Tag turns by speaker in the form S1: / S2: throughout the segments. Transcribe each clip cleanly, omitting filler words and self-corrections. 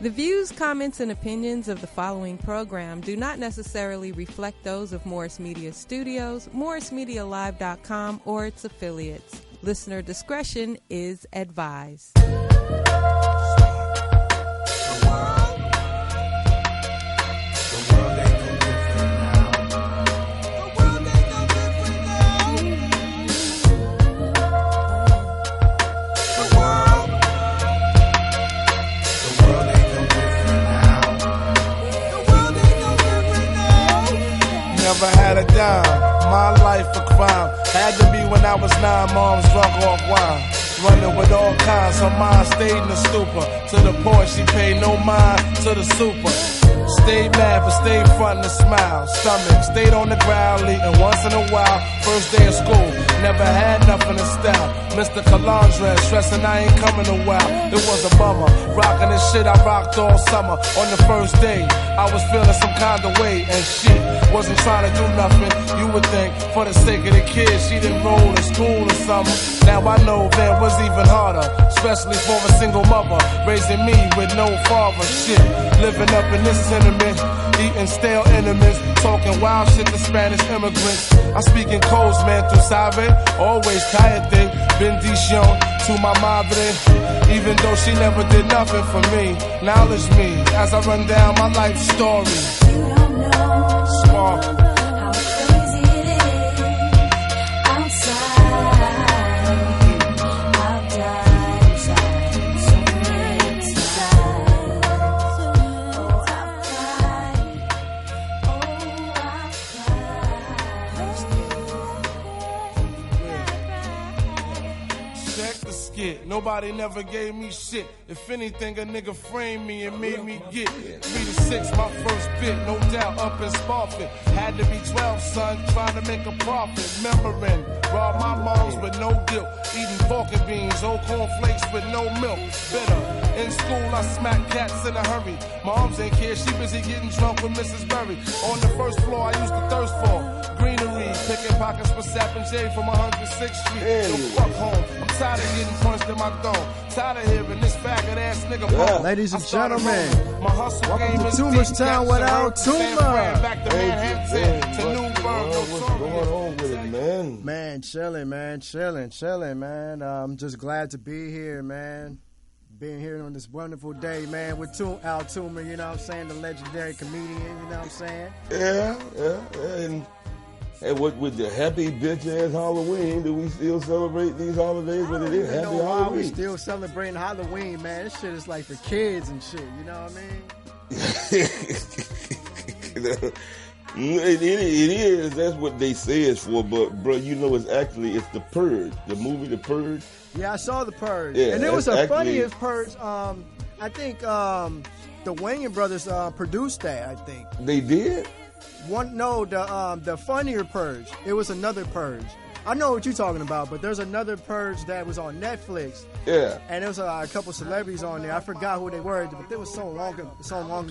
S1: The views, comments, and opinions of the following program do not necessarily reflect those of Morris Media Studios, MorrisMediaLive.com, or its affiliates. Listener discretion is advised.
S2: Never had a dime, my life a crime. Had to be when I was 9, mom's drunk off wine. Running with all kinds, her mind stayed in the stupor. To the point she paid no mind to the super. Stayed mad but stayed front and smile. Stomach stayed on the ground, eating once in a while. First day of school, never had nothing in style. Mr. Calandra stressing I ain't coming a while. It was a bummer, rocking the shit I rocked all summer. On the first day, I was feeling some kind of way, and she wasn't trying to do nothing. You would think, for the sake of the kids, she didn't roll in school or something. Now I know that was even harder, especially for a single mother, raising me with no father. Shit, living up in this tenement, eating stale enemies, talking wild shit to Spanish immigrants. I speak in codes, man, tu sabe, always cállate, bendición to my madre, even though she never did nothing for me. Acknowledge me as I run down my life story.
S3: You don't know
S2: Sparkle.
S3: how crazy it is outside. I've died inside so many times. Oh, I've cried. Oh, I've cried.
S2: Check the skit. Nobody never gave me shit. If anything, a nigga framed me and made me get 3 to 6, my first bit, no doubt up in Sparford. Had to be 12, son, trying to make a profit. Remembering, robbed my moms but no guilt. Eating pork and beans, old cornflakes with no milk. Bitter. In school, I smacked cats in a hurry. Moms ain't care, she busy getting drunk with Mrs. Berry. On the first floor, I used to thirst for greenery. Picking pockets for Sap and J from 106th Street. Yo, fuck home. I'm tired of getting punched in my dome. Tired of hearing this faggot ass nigga bone.
S4: Ladies and
S2: I started
S4: gentlemen,
S2: rolling. My hustle
S4: welcome
S2: game
S4: to
S2: is
S4: Toomer's
S2: deep.
S4: Town
S2: Jackson,
S4: without
S2: San
S4: Toomer.
S2: Fran, back to Manhattan, to Newburgh,
S5: What's going on with it, man?
S4: Man, chilling, man. I'm just glad to be here, man. Being here on this wonderful day, man, with Al Toomer, you know what I'm saying, the legendary comedian, you know what I'm saying?
S5: Yeah. And what with the happy bitch ass Halloween, do we still celebrate these holidays? But it is
S4: I
S5: happy
S4: don't know why we
S5: Halloween.
S4: still celebrating Halloween, man. This shit is like for kids and shit, you know what I mean?
S5: It is. That's what they say it's for. But bro, you know, it's the Purge, the movie The Purge.
S4: Yeah, I saw The Purge.
S5: Yeah,
S4: and it was
S5: that's
S4: a
S5: actually-
S4: funniest Purge. I think the Wayans brothers produced that, I think.
S5: They did.
S4: The funnier Purge. It was another Purge. I know what you're talking about, but there's another Purge that was on Netflix.
S5: Yeah.
S4: And there was a couple celebrities on there. I forgot who they were, but it was so long ago.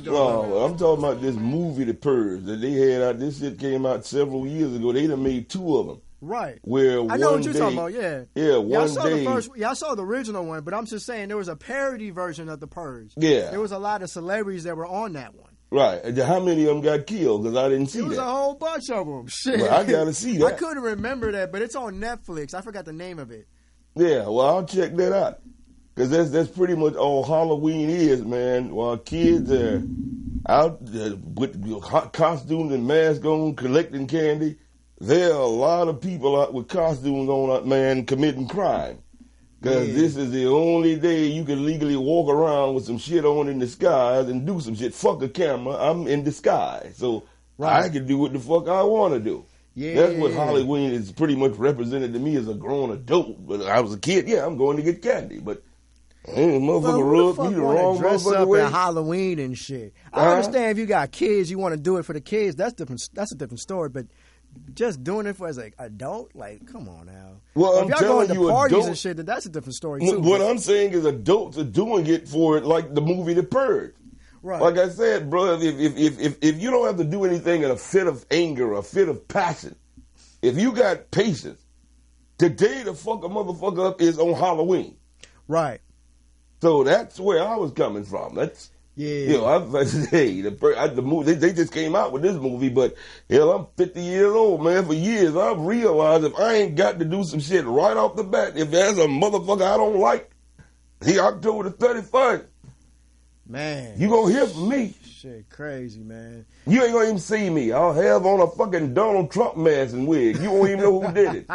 S5: No, I'm talking about this movie, The Purge, that they had out. This shit came out several years ago. They done made 2 of them.
S4: Right.
S5: Where
S4: I know what you're talking about, yeah.
S5: Yeah,
S4: I saw the original one, but I'm just saying there was a parody version of The Purge.
S5: Yeah.
S4: There was a lot of celebrities that were on that one.
S5: Right. And how many of them got killed? Because I didn't see
S4: It was
S5: that.
S4: a whole bunch of them. Shit.
S5: Well, I gotta see that.
S4: I couldn't remember that, but it's on Netflix. I forgot the name of it.
S5: Yeah, well, I'll check that out. Because that's pretty much all Halloween is, man. While kids are out with hot costumes and masks on, collecting candy, there are a lot of people out with costumes on, man, committing crime. Because this is the only day you can legally walk around with some shit on in disguise and do some shit. Fuck a camera, I'm in disguise. So I can do what the fuck I want to do.
S4: Yeah.
S5: That's what Halloween is pretty much represented to me as a grown adult. But I was a kid, I'm going to get candy. But motherfucker rubbed me the wrong
S4: dress
S5: motherfucker
S4: up
S5: way.
S4: at Halloween and shit. I understand if you got kids, you want to do it for the kids. That's different. That's a different story. But just doing it for as an adult, like, come on now.
S5: Well,
S4: if
S5: I'm
S4: y'all
S5: telling
S4: going to
S5: you,
S4: parties
S5: adult,
S4: and shit, then that's a different story too.
S5: What I'm saying is adults are doing it for it, like the movie The Purge.
S4: Right.
S5: Like I said, bro, if you don't have to do anything in a fit of anger, a fit of passion, if you got patience, today to fuck a motherfucker up is on Halloween.
S4: Right.
S5: So that's where I was coming from. You know, the movie, they just came out with this movie, but hell, I'm 50 years old, man. For years, I've realized if I ain't got to do some shit right off the bat, if there's a motherfucker I don't like, October the 31st,
S4: Man.
S5: you gonna hear from me.
S4: Shit, crazy, man.
S5: You ain't gonna even see me. I'll have on a fucking Donald Trump mask and wig. You won't even know who did it.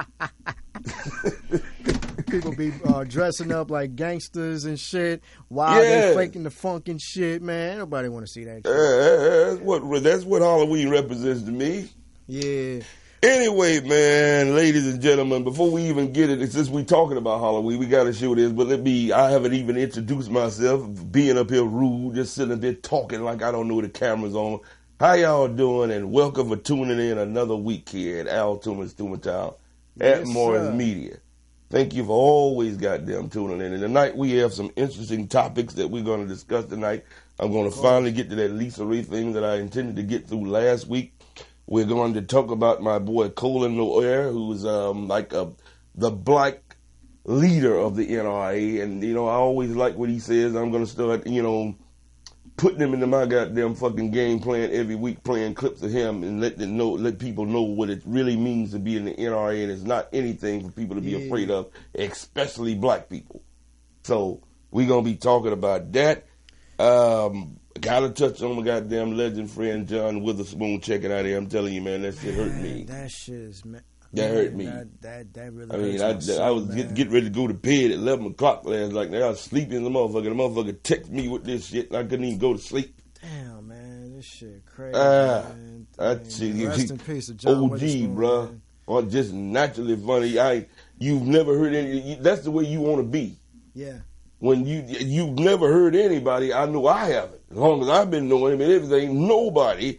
S4: People be dressing up like gangsters and shit while they faking the funk and shit, man. Nobody want to see that shit.
S5: That's what Halloween represents to me.
S4: Yeah.
S5: Anyway, man, ladies and gentlemen, before we even get it, since we talking about Halloween, we got to show this, but I haven't even introduced myself, being up here rude, just sitting up here talking like I don't know the camera's on. How y'all doing, and welcome for tuning in another week here at Al Toomer's Toomer Town at Morris Media. Thank you for always goddamn tuning in. And tonight we have some interesting topics that we're going to discuss tonight. I'm going to finally get to that Lisa Ray thing that I intended to get through last week. We're going to talk about my boy Colin Noir, who's the black leader of the NRA. And, you know, I always like what he says. I'm going to start, you know, putting him into my goddamn fucking game plan every week, playing clips of him and let people know what it really means to be in the NRA. And it's not anything for people to be afraid of, especially black people. So we're going to be talking about that. Gotta touch on my goddamn legend friend John Witherspoon. Check it out here. I'm telling you, man, that shit hurt me.
S4: That shit is, man.
S5: That hurt me.
S4: That really.
S5: I mean, I was getting ready to go to bed at 11 o'clock last night. I was sleeping in the motherfucker. The motherfucker texted me with this shit, and I couldn't even go to sleep.
S4: Damn, man, this shit crazy. Man. Rest in peace, of John Witherspoon,
S5: bro.
S4: Man.
S5: Or just naturally funny. You've never heard any. That's the way you want to be.
S4: Yeah.
S5: When you've never heard anybody, I know I haven't. As long as I've been knowing him and everything, nobody.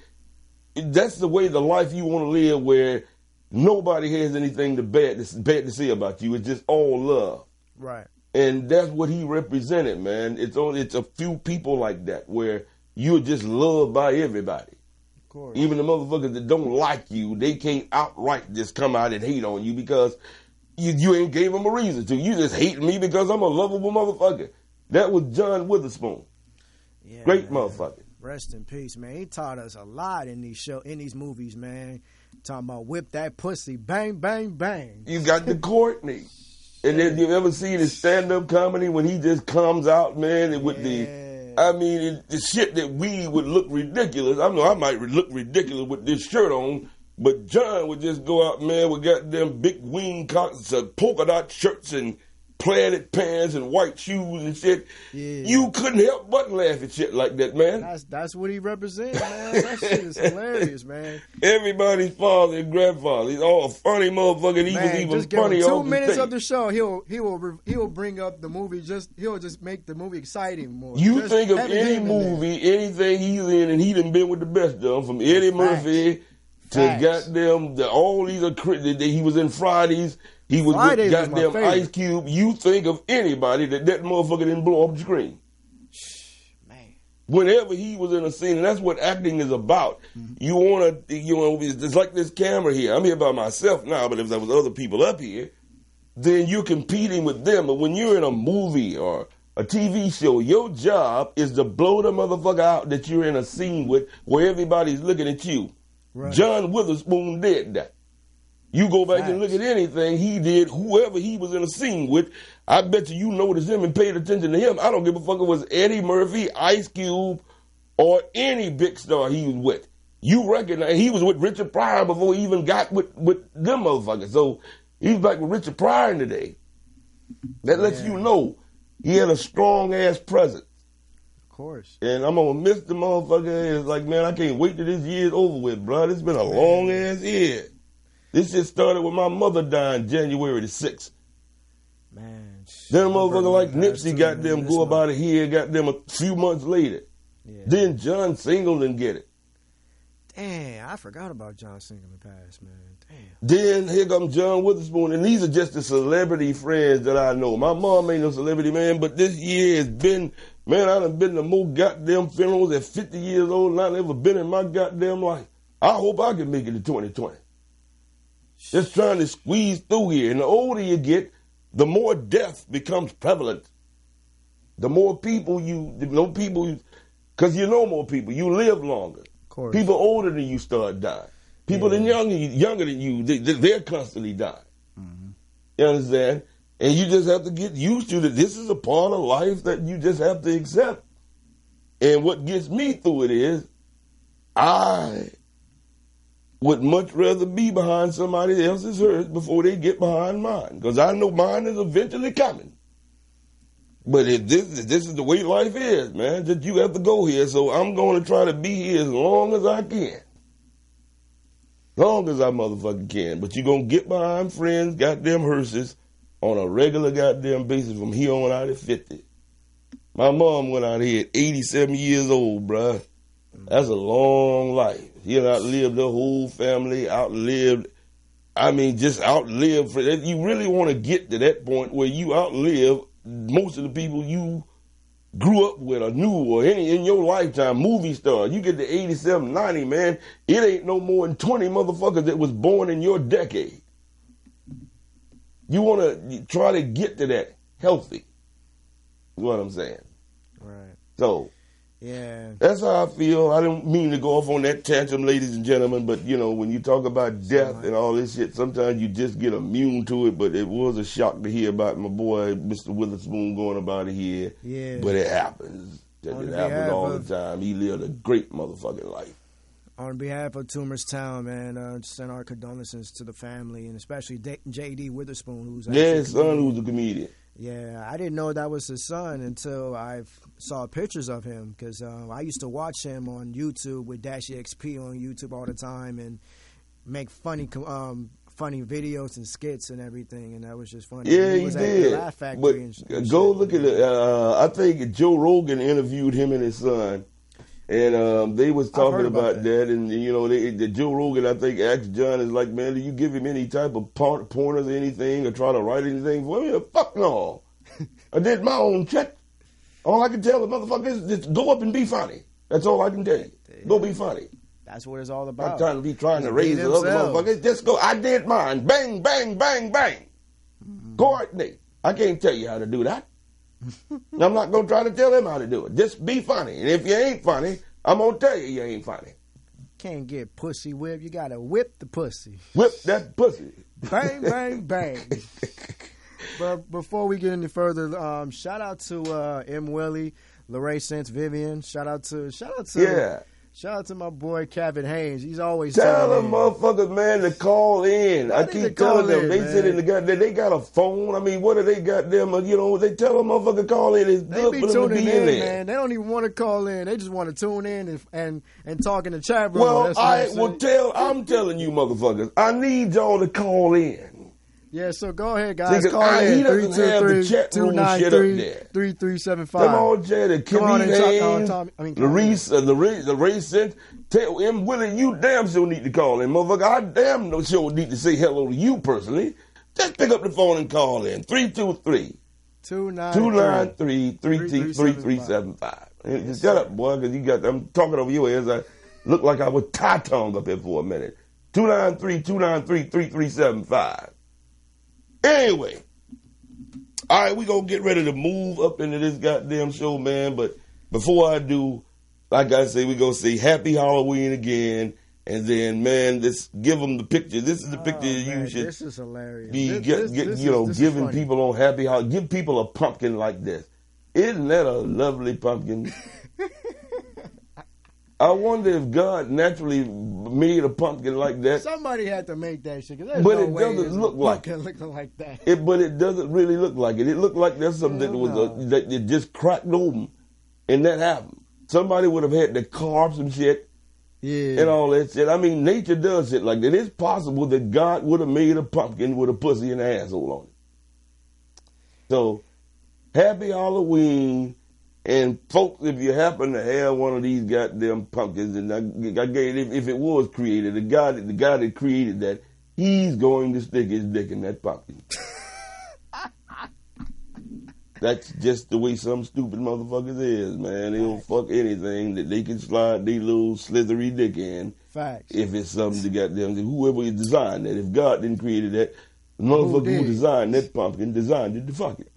S5: That's the way the life you want to live, where nobody has anything bad to say about you. It's just all love.
S4: Right.
S5: And that's what he represented, man. It's a few people like that where you're just loved by everybody.
S4: Of course.
S5: Even the motherfuckers that don't like you, they can't outright just come out and hate on you because you ain't gave them a reason to. You just hate me because I'm a lovable motherfucker. That was John Witherspoon.
S4: Yeah,
S5: great
S4: man.
S5: motherfucker.
S4: Rest in peace, man. He taught us a lot in these movies, man. Talking about whip that pussy, bang, bang, bang.
S5: You got the Courtney. And then you ever seen his stand-up comedy when he just comes out, man, with the shit that we would look ridiculous. I know I might look ridiculous with this shirt on, but John would just go out, man, with goddamn big wing coats, polka dot shirts and plaid pants and white shoes and shit. Yeah. You couldn't help but laugh at shit like that, man.
S4: That's what he represents, man. That shit is hilarious, man.
S5: Everybody's father and grandfather. He's all a funny motherfucker. He was even
S4: just give
S5: funny
S4: him
S5: on
S4: 2 minutes
S5: stage.
S4: of the show. He'll bring up the movie. He'll just make the movie exciting more.
S5: You
S4: just
S5: think of any movie, anything he's in, and he done been with the best of them, from Eddie Murphy to goddamn all these. He was in Fridays. He was with goddamn Ice Cube. You think of anybody that motherfucker didn't blow up the screen.
S4: Man.
S5: Whenever he was in a scene, and that's what acting is about. Mm-hmm. You want to, it's like this camera here. I'm here by myself now, but if there was other people up here, then you're competing with them. But when you're in a movie or a TV show, your job is to blow the motherfucker out that you're in a scene with where everybody's looking at you. Right. John Witherspoon did that. You go back and look at anything he did, whoever he was in a scene with, I bet you noticed him and paid attention to him. I don't give a fuck if it was Eddie Murphy, Ice Cube, or any big star he was with. You recognize he was with Richard Pryor before he even got with them motherfuckers. So he's back with Richard Pryor today. That lets you know he had a strong ass presence.
S4: Of course.
S5: And I'm gonna miss the motherfucker. It's like, man, I can't wait till this year's over with, bro. It's been a long ass year. This shit started with my mother dying January the 6th.
S4: Man.
S5: Then a motherfucker like Nipsey got them go about it here, got them a few months later. Yeah. Then John Singleton get it.
S4: Damn, I forgot about John Singleton passed, man. Damn.
S5: Then here comes John Witherspoon, and these are just the celebrity friends that I know. My mom ain't no celebrity, man, but this year has been, man, I done been to more goddamn funerals at 50 years old than I've ever been in my goddamn life. I hope I can make it to 2020. Just trying to squeeze through here. And the older you get, the more death becomes prevalent. The more people Because you know more people. You live longer.
S4: Of course.
S5: People older than you start dying. People that younger than you, they're constantly dying.
S4: Mm-hmm.
S5: You understand? And you just have to get used to that. This is a part of life that you just have to accept. And what gets me through it is, I would much rather be behind somebody else's hearse before they get behind mine. Because I know mine is eventually coming. But this is the way life is, man. That you have to go here. So I'm going to try to be here as long as I can. Long as I motherfucking can. But you're going to get behind friends, goddamn hearses, on a regular goddamn basis from here on out at 50. My mom went out here at 87 years old, bruh. That's a long life. She outlived her whole family, just outlived. You really want to get to that point where you outlive most of the people you grew up with or knew or any in your lifetime, movie stars. You get to 87, 90, man, it ain't no more than 20 motherfuckers that was born in your decade. You want to try to get to that healthy, is what I'm saying.
S4: Right.
S5: So,
S4: yeah,
S5: that's how I feel. I don't mean to go off on that tantrum, ladies and gentlemen, but, when you talk about death and all this shit, sometimes you just get immune to it, but it was a shock to hear about my boy, Mr. Witherspoon, going about it here.
S4: Yeah.
S5: But it happens. It happens all the time. He lived a great motherfucking life.
S4: On behalf of Toomer's Town, man, send our condolences to the family, and especially J.D. Witherspoon, who's
S5: his son, who's a comedian.
S4: Yeah, I didn't know that was his son until I saw pictures of him, because I used to watch him on YouTube with Dash XP on YouTube all the time and make funny videos and skits and everything, and that was just funny.
S5: Yeah,
S4: he was
S5: did.
S4: At the Laugh Factory
S5: but go look at it. I think Joe Rogan interviewed him and his son. And they was talking about that, and the Joe Rogan, I think, asked John, is like, man, do you give him any type of pointers or anything, or try to write anything for him? Fuck no. I did my own check. All I can tell the motherfucker is just go up and be funny. That's all I can tell you. Go be funny.
S4: That's what it's all about.
S5: I'm trying to raise the other motherfuckers. Just go. I did mine. Bang, bang, bang, bang. Coordinate. I can't tell you how to do that. I'm not going to try to tell him how to do it. Just be funny. And if you ain't funny, I'm going to tell you ain't funny.
S4: Can't get pussy whipped. You got to whip the pussy.
S5: Whip that pussy.
S4: Bang, bang, bang. But before we get any further, shout out to M. Willie, Larae Sense, Vivian. Shout out to my boy Kevin Haynes. He's always
S5: tell them motherfuckers, man, to call in. I keep telling them. They sit in the goddamn. They got a phone. I mean, what do they got them? They tell them motherfucker call in. It's good for them to be in there.
S4: Man. They don't even want to call in. They just want to tune in and talk in the chat room.
S5: Well, I'm telling you, motherfuckers. I need y'all to call in.
S4: Yeah, so go ahead, guys. Call in 323-293-3375.
S5: Them all chatted. Kimmy Haynes, Larae Sense. Tell M. Willie, you damn sure need to call in, motherfucker. I damn sure need to say hello to you personally. Just pick up the phone and call in. 323-293-3375. Shut up, boy, because I'm talking over your ears. I look like I was tie-tongue up here for a minute. 293-293-3375. Anyway, all right, we gonna get ready to move up into this goddamn show, man. But before I do, like I say, we gonna say Happy Halloween again, and then, man, just give them the picture. This is the picture you should.
S4: This is hilarious.
S5: Giving people on Happy Halloween. Give people a pumpkin like this. Isn't that a lovely pumpkin? I wonder if God naturally made a pumpkin like that.
S4: Somebody had to make that shit.
S5: But it doesn't look like it.
S4: Like that.
S5: But it doesn't really look like it. It looked like there's something that it just cracked open, and that happened. Somebody would have had to carve some shit, and all that shit. I mean, nature does shit like that. It's possible that God would have made a pumpkin with a pussy and an asshole on it. So, Happy Halloween. And folks, if you happen to have one of these goddamn pumpkins, and I gave it, if it was created, the guy that created that, he's going to stick his dick in that pumpkin. That's just the way some stupid motherfuckers is, man. They'll fuck anything that they can slide their little slithery dick in.
S4: Facts.
S5: If it's something to goddamn, whoever designed that. If God didn't create that, the motherfucker who designed that pumpkin designed it to fuck it.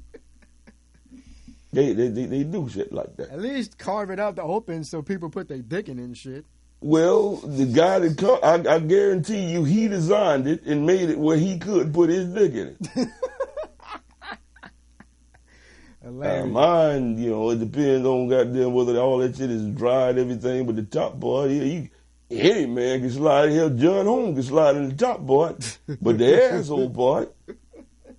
S5: They do shit like that.
S4: At least carve it out the open so people put their dick in it and shit.
S5: Well, the guy that I guarantee you, he designed it and made it where he could put his dick in it. Mine, it depends on goddamn whether all that shit is dry and everything, but the top part, any man can slide in here. John Holmes can slide in the top part, but the asshole part,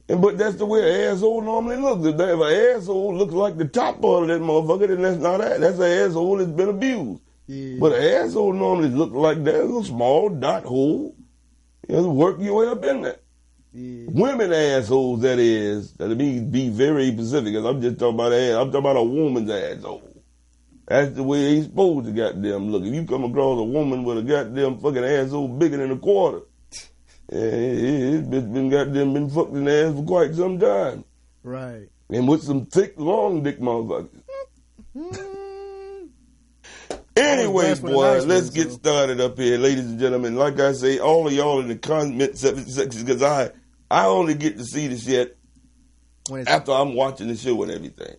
S5: but that's the way an asshole normally looks. If an asshole looks like the top part of that motherfucker, then that's not that. That's an asshole that's been abused. Yeah. But an asshole normally looks like that little small dot hole. Work your way up in there. Yeah. Women assholes, that is. Let me be very specific, because I'm just talking about ass. I'm talking about a woman's asshole. That's the way he's supposed to goddamn look. If you come across a woman with a goddamn fucking asshole bigger than a quarter, it's been fucked in the ass for quite some time.
S4: Right.
S5: And with some thick, long dick motherfuckers. Anyway, boy, let's get started up here, ladies and gentlemen. Like I say, all of y'all in the comment section, because I only get to see the shit after I'm watching the show and everything.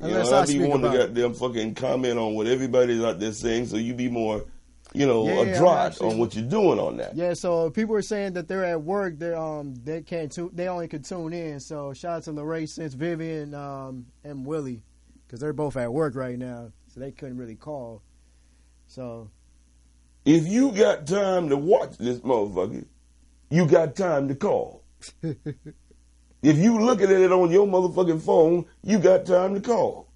S5: I be wanting to goddamn fucking comment on what everybody's out there saying, so you be more, adroit on what you're doing on that.
S4: Yeah, so people are saying that they're at work, they only can tune in. So shout out to Lorraine, Sense, Vivian, and Willie, because they're both at work right now, so they couldn't really call. So,
S5: if you got time to watch this motherfucker, you got time to call. If you looking at it on your motherfucking phone, you got time to call.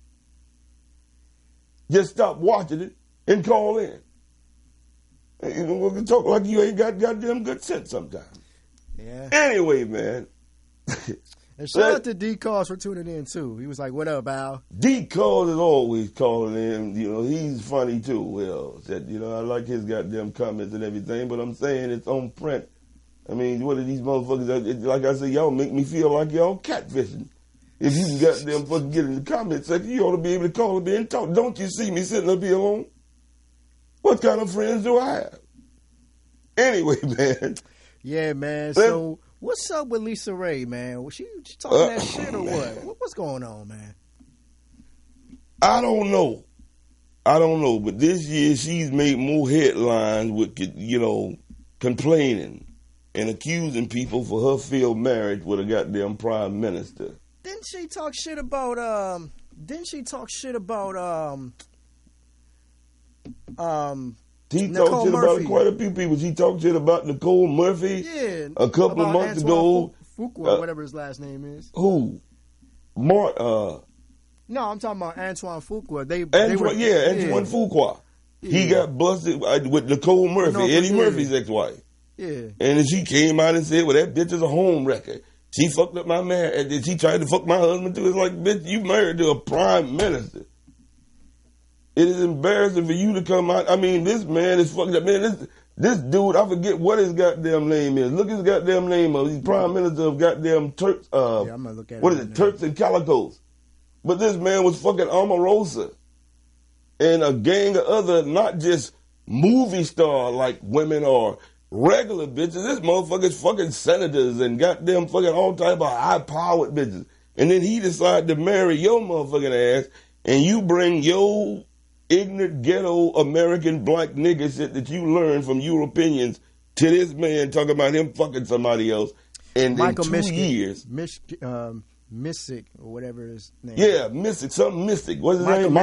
S5: Just stop watching it and call in. We can talk like you ain't got goddamn good sense sometimes.
S4: Yeah.
S5: Anyway, man.
S4: And shout out to D-Cause for tuning in, too. He was like, what up, Al?
S5: D-Cause is always calling in. He's funny, too. Well, I like his goddamn comments and everything, but I'm saying it's on print. I mean, what are these motherfuckers? Like I said, y'all make me feel like y'all catfishing. If you can goddamn fucking get in the comment section, you ought to be able to call me and talk. Don't you see me sitting up here alone? What kind of friends do I have? Anyway, man.
S4: Yeah, man. So, what's up with Lisa Ray, man? Was she talking that shit or what? What's going on, man?
S5: I don't know. But this year she's made more headlines with, complaining and accusing people for her failed marriage with a goddamn prime minister.
S4: Didn't she talk shit about She talked shit about
S5: quite a few people. She talked shit about Nicole Murphy a couple of months ago.
S4: Fuqua, whatever his last name is.
S5: Who?
S4: No, I'm talking about Antoine Fuqua.
S5: Antoine Fuqua. Yeah. He got busted with Nicole Murphy, Eddie Murphy's ex-wife.
S4: Yeah.
S5: And she came out and said, well, that bitch is a home wrecker. She fucked up my man. And she tried to fuck my husband too. It's like, bitch, you married to a prime minister. It is embarrassing for you to come out. I mean, this man is fucked up. Man, this dude, I forget what his goddamn name is. Look his goddamn name up. He's prime minister of goddamn Turks.
S4: I'm gonna look at
S5: what is it? Turks and Calicos. But this man was fucking Omarosa and a gang of other, not just movie star like women or regular bitches. This motherfucker's fucking senators and goddamn fucking all type of high-powered bitches. And then he decided to marry your motherfucking ass, and you bring your ignorant ghetto American black nigga shit that you learned from Europeans to this man talking about him fucking somebody else. And in 2 years.
S4: Missick or whatever his name.
S5: Yeah, Missick, something Missick. What's his name?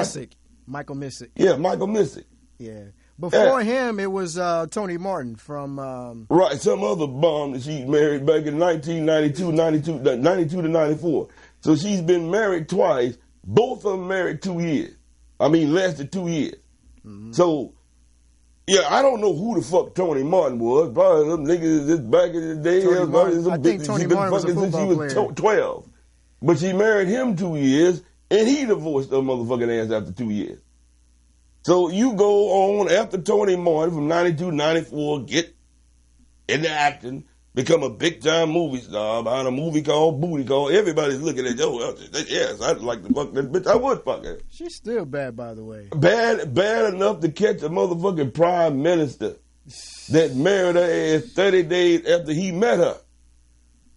S4: Michael Missick.
S5: Yeah, Michael Missick.
S4: Yeah. Before him, it was Tony Martin from...
S5: right, some other bomb that she married back in 92 to 94. So she's been married twice. Both of them married 2 years. I mean, lasted 2 years. Mm-hmm. So, yeah, I don't know who the fuck Tony Martin was. Probably them niggas just back in the day.
S4: I think Tony Martin was a football player.
S5: She was 12. But she married him 2 years, and he divorced her motherfucking ass after 2 years. So you go on after Tony Martin from 92 to 94, get into acting, become a big-time movie star behind a movie called Booty Call. Everybody's looking at you. Yes, I'd like to fuck that bitch. I would fuck her.
S4: She's still bad, by the way.
S5: Bad enough to catch a motherfucking prime minister that married her ass 30 days after he met her.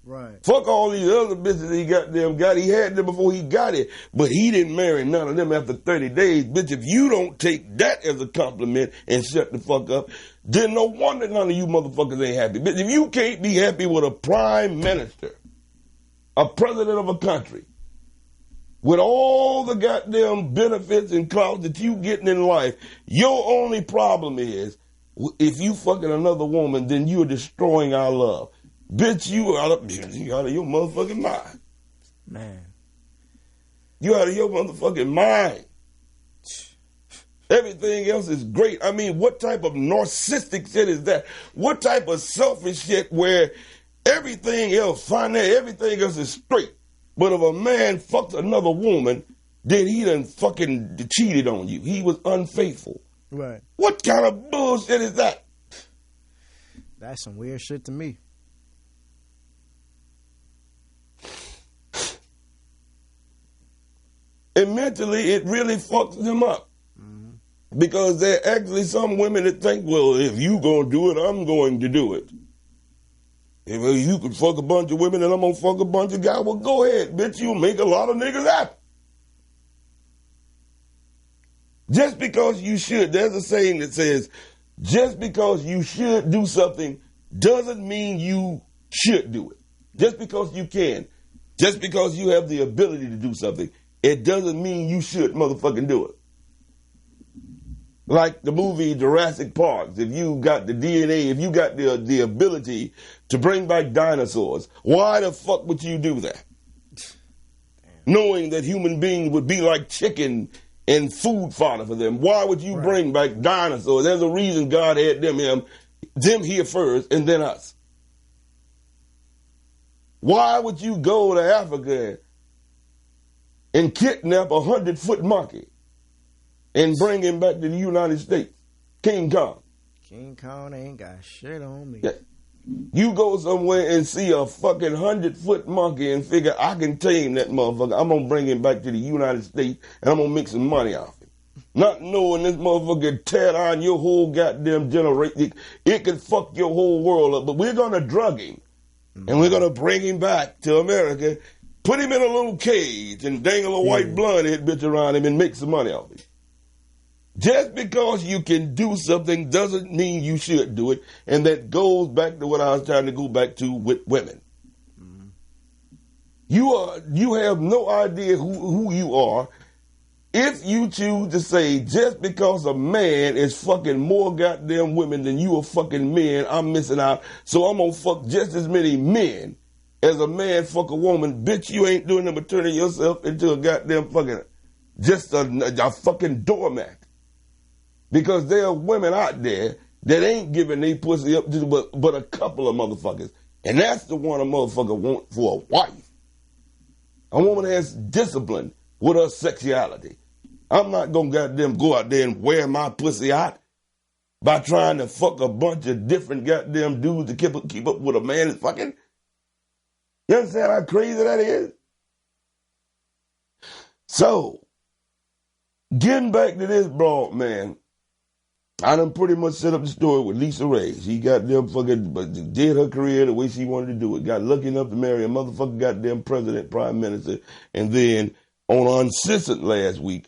S4: Right. Right.
S5: Fuck all these other bitches he got. He had them before he got it, but he didn't marry none of them after 30 days. Bitch, if you don't take that as a compliment and shut the fuck up, then no wonder none of you motherfuckers ain't happy. Bitch, if you can't be happy with a prime minister, a president of a country, with all the goddamn benefits and clout that you getting in life, your only problem is if you fucking another woman, then you're destroying our love. Bitch, you out of your motherfucking mind.
S4: Man.
S5: You out of your motherfucking mind. Everything else is great. I mean, what type of narcissistic shit is that? What type of selfish shit where everything else, everything else is straight. But if a man fucks another woman, then he done fucking cheated on you. He was unfaithful.
S4: Right.
S5: What kind of bullshit is that?
S4: That's some weird shit to me.
S5: And mentally, it really fucks them up. Mm-hmm. Because there are actually some women that think, well, if you gonna do it, I'm going to do it. If you could fuck a bunch of women and I'm gonna fuck a bunch of guys, well, go ahead, bitch. You'll make a lot of niggas happy. Just because you should, there's a saying that says, just because you should do something doesn't mean you should do it. Just because you can, just because you have the ability to do something, it doesn't mean you should motherfucking do it. Like the movie Jurassic Park, if you got the DNA, if you got the ability to bring back dinosaurs, why the fuck would you do that? Knowing that human beings would be like chicken and food fodder for them. Why would you bring back dinosaurs? There's a reason God had them here first and then us. Why would you go to Africa and kidnap a 100-foot monkey and bring him back to the United States? King Kong.
S4: King Kong ain't got shit on me.
S5: Yeah. You go somewhere and see a fucking 100-foot monkey and figure, I can tame that motherfucker. I'm going to bring him back to the United States and I'm going to make some money off him. Not knowing this motherfucker tear down your whole goddamn generation. It could fuck your whole world up. But we're going to drug him. And we're going to bring him back to America, put him in a little cage and dangle a white bloodhead bitch around him and make some money off him. Just because you can do something doesn't mean you should do it. And that goes back to what I was trying to go back to with women. Mm-hmm. You have no idea who you are if you choose to say, just because a man is fucking more goddamn women than you are fucking men, I'm missing out. So I'm going to fuck just as many men as a man fuck a woman. Bitch, you ain't doing nothing but turning yourself into a goddamn fucking, just a fucking doormat. Because there are women out there that ain't giving their pussy up to but a couple of motherfuckers. And that's the one a motherfucker want for a wife. A woman that has discipline with her sexuality. I'm not going to goddamn go out there and wear my pussy out by trying to fuck a bunch of different goddamn dudes to keep up with a man that's fucking. You understand how crazy that is? So, getting back to this broad, man, I done pretty much set up the story with Lisa Ray. She goddamn fucking did her career the way she wanted to do it. Got lucky enough to marry a motherfucking goddamn president, prime minister. And then on Uncensored last week,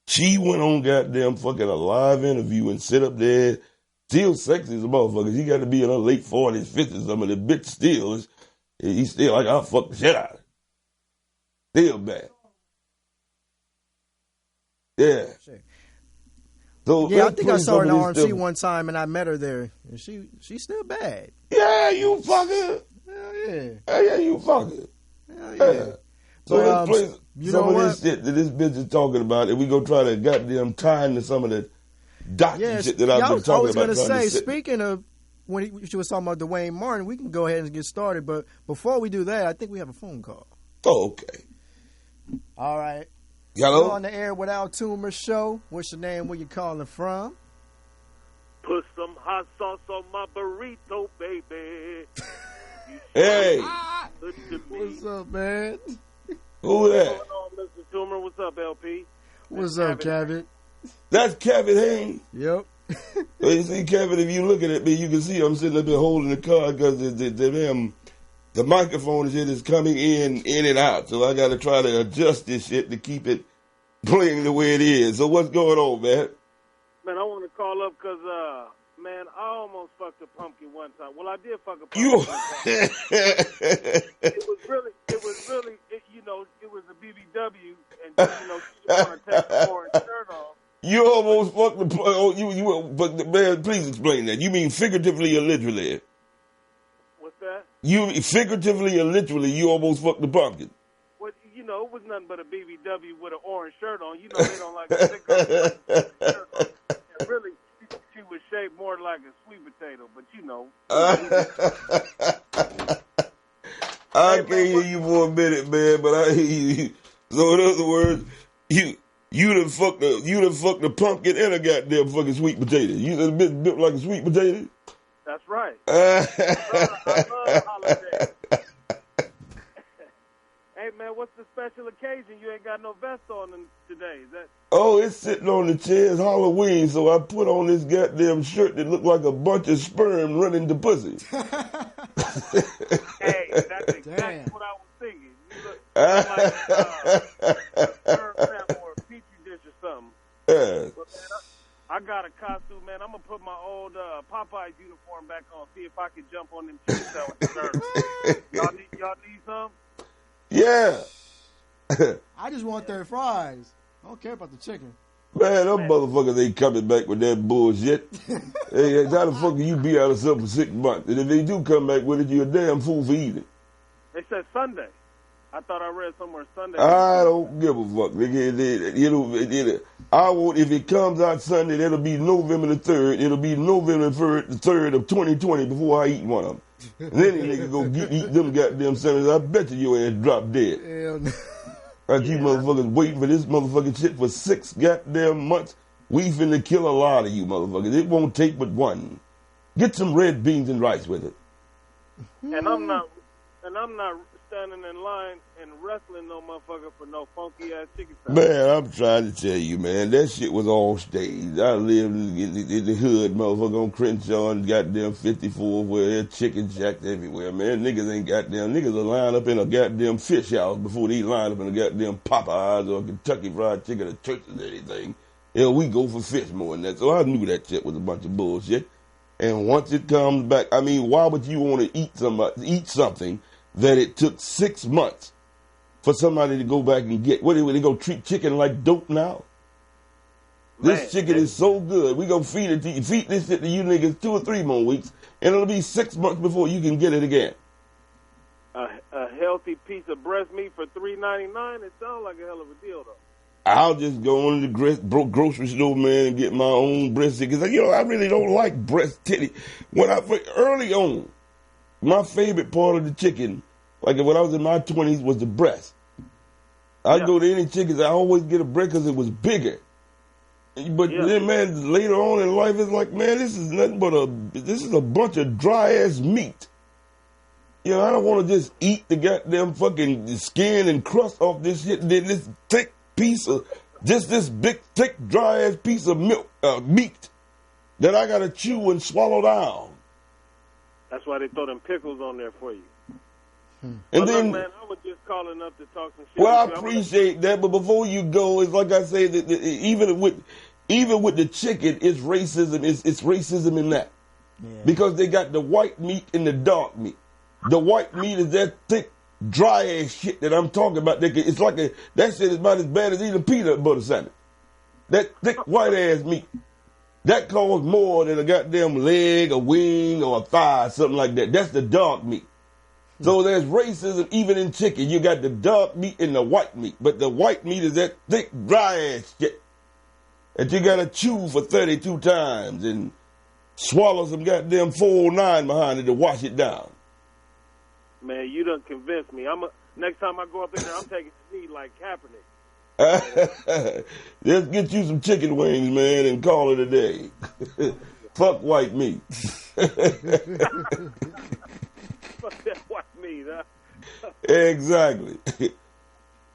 S5: she went on goddamn fucking a live interview and sit up there, still sexy as a motherfucker. She got to be in her late 40s, 50s, some of the bitch still is, he's still like, I'll fuck the shit out of her. Still bad. Yeah. So
S4: yeah, I think I saw her in the RMC one time and I met her there. And she's still bad.
S5: Yeah, you fucker.
S4: Hell yeah.
S5: Yeah, you fucker.
S4: Hell yeah.
S5: Yeah. So let's play some of this shit that this bitch is talking about, and we gonna try to goddamn tie into some of the doctor shit that I've been talking about.
S4: I was gonna say, speaking of when she was talking about Dwayne Martin, we can go ahead and get started. But before we do that, I think we have a phone call.
S5: Oh, okay.
S4: All right.
S5: Hello?
S4: You're on the air with Al Toomer show. What's your name? Where you calling from?
S6: Put some hot sauce on my burrito, baby.
S5: Hey.
S4: What's up, man?
S5: Who that?
S6: What's going on, Mr. Toomer? What's up, LP?
S4: What's up, Kevin?
S5: That's Kevin Haynes.
S4: Yep.
S5: Well, you see, Kevin, if you look at me, you can see I'm sitting up here holding the card because the damn The microphone is coming in and out, so I got to try to adjust this shit to keep it playing the way it is. So what's going on, man?
S6: Man, I want to call up because, man, I almost fucked a pumpkin one time. Well, I did fuck a pumpkin
S5: You,
S6: one time. It was really, you know, it was a BBW, and, you know, she didn't want to take the orange shirt off.
S5: you almost fucked the. But man, please explain that. You mean figuratively or literally?
S6: What's that?
S5: You figuratively or literally, you almost fucked the pumpkin.
S6: Well, you know, it was nothing but a BBW with an orange shirt on. You know, they don't like to stick up with a shirt on. And really, she was shaped more like a sweet potato, but you know.
S5: I can't hear you for a minute, man, but I hear you. So in other words, you done fucked the pumpkin and a goddamn fucking sweet potato. You done been built like a sweet potato.
S6: That's right. I love holidays. Hey man, what's the special occasion? You ain't got no vest on today. Is that?
S5: Oh, it's sitting on the chair. It's Halloween, so I put on this goddamn shirt that looked like a bunch of sperm running to pussy.
S6: Hey, that's exactly what I was thinking. You look like a sperm sample or a petri dish or something.
S5: Yeah.
S6: But man, I got a costume, man. I'm gonna put my old Popeyes uniform back on. See if I can jump on them chicken sandwiches. Y'all need some?
S5: Yeah.
S4: I just want their fries. I don't care about the chicken.
S5: Man, them motherfuckers ain't coming back with that bullshit. Hey, how the fuck can you be out of something for 6 months? And if they do come back with it, you're a damn fool for eating.
S6: They said Sunday. I thought I read somewhere Sunday.
S5: I don't give a fuck. I want, if it comes out Sunday, that'll be November the 3rd. It'll be November the 3rd of 2020 before I eat one of them. And then the nigga go eat them goddamn Sundays. I bet you your ass drop dead.
S4: Hell no.
S5: Like you motherfuckers waiting for this motherfucking shit for 6 goddamn months. We finna kill a lot of you motherfuckers. It won't take but one. Get some red beans and rice with it.
S6: And I'm not standing in line and wrestling no motherfucker for no funky ass chicken sandwich.
S5: Man, I'm trying to tell you, man, that shit was all staged. I lived in the hood, motherfucker, on Crenshaw and goddamn 54, where there's chicken jacks everywhere, man. Niggas will line up in a goddamn fish house before they line up in a goddamn Popeyes or Kentucky Fried Chicken or Churches or anything. You know, we go for fish more than that. So I knew that shit was a bunch of bullshit. And once it comes back, I mean, why would you want to eat something that it took 6 months for somebody to go back and get? What, they go treat chicken like dope now? This chicken is so good. We gonna feed this shit to you niggas 2 or 3 more weeks, and it'll be 6 months before you can get it again.
S6: A healthy piece of breast meat for $3.99. It sounds like a hell of a deal, though.
S5: I'll just go on to the grocery store, man, and get my own breast chicken. You know, I really don't like breast titty. Early on, my favorite part of the chicken, like when I was in my 20s, was the breast. I'd go to any chickens, I always get a breast because it was bigger. But then, man, later on in life, it's like, man, this is nothing but a bunch of dry-ass meat. You know, I don't want to just eat the goddamn fucking skin and crust off this shit, then this thick piece of, just this big, thick, dry-ass piece of meat that I got to chew and swallow down.
S6: That's why they throw them pickles on there for you.
S5: And then,
S6: look, man, I was just calling up to talk some shit.
S5: Well, I appreciate that, but before you go, it's like I say, that even with the chicken, it's racism. It's racism in that, because they got the white meat and the dark meat. The white meat is that thick, dry ass shit that I'm talking about. It's like that shit is about as bad as eating a peanut butter sandwich. That thick white ass meat. That costs more than a goddamn leg, a wing, or a thigh, something like that. That's the dark meat. So there's racism even in chicken. You got the dark meat and the white meat. But the white meat is that thick, dry ass shit that you gotta chew for 32 times and swallow some goddamn 409 behind it to wash it down.
S6: Man, you done convinced me. Next time I go up in there, I'm taking the knee like Kaepernick.
S5: Just get you some chicken wings, man, and call it a day. Fuck white meat.
S6: Fuck that white meat, huh?
S5: Exactly.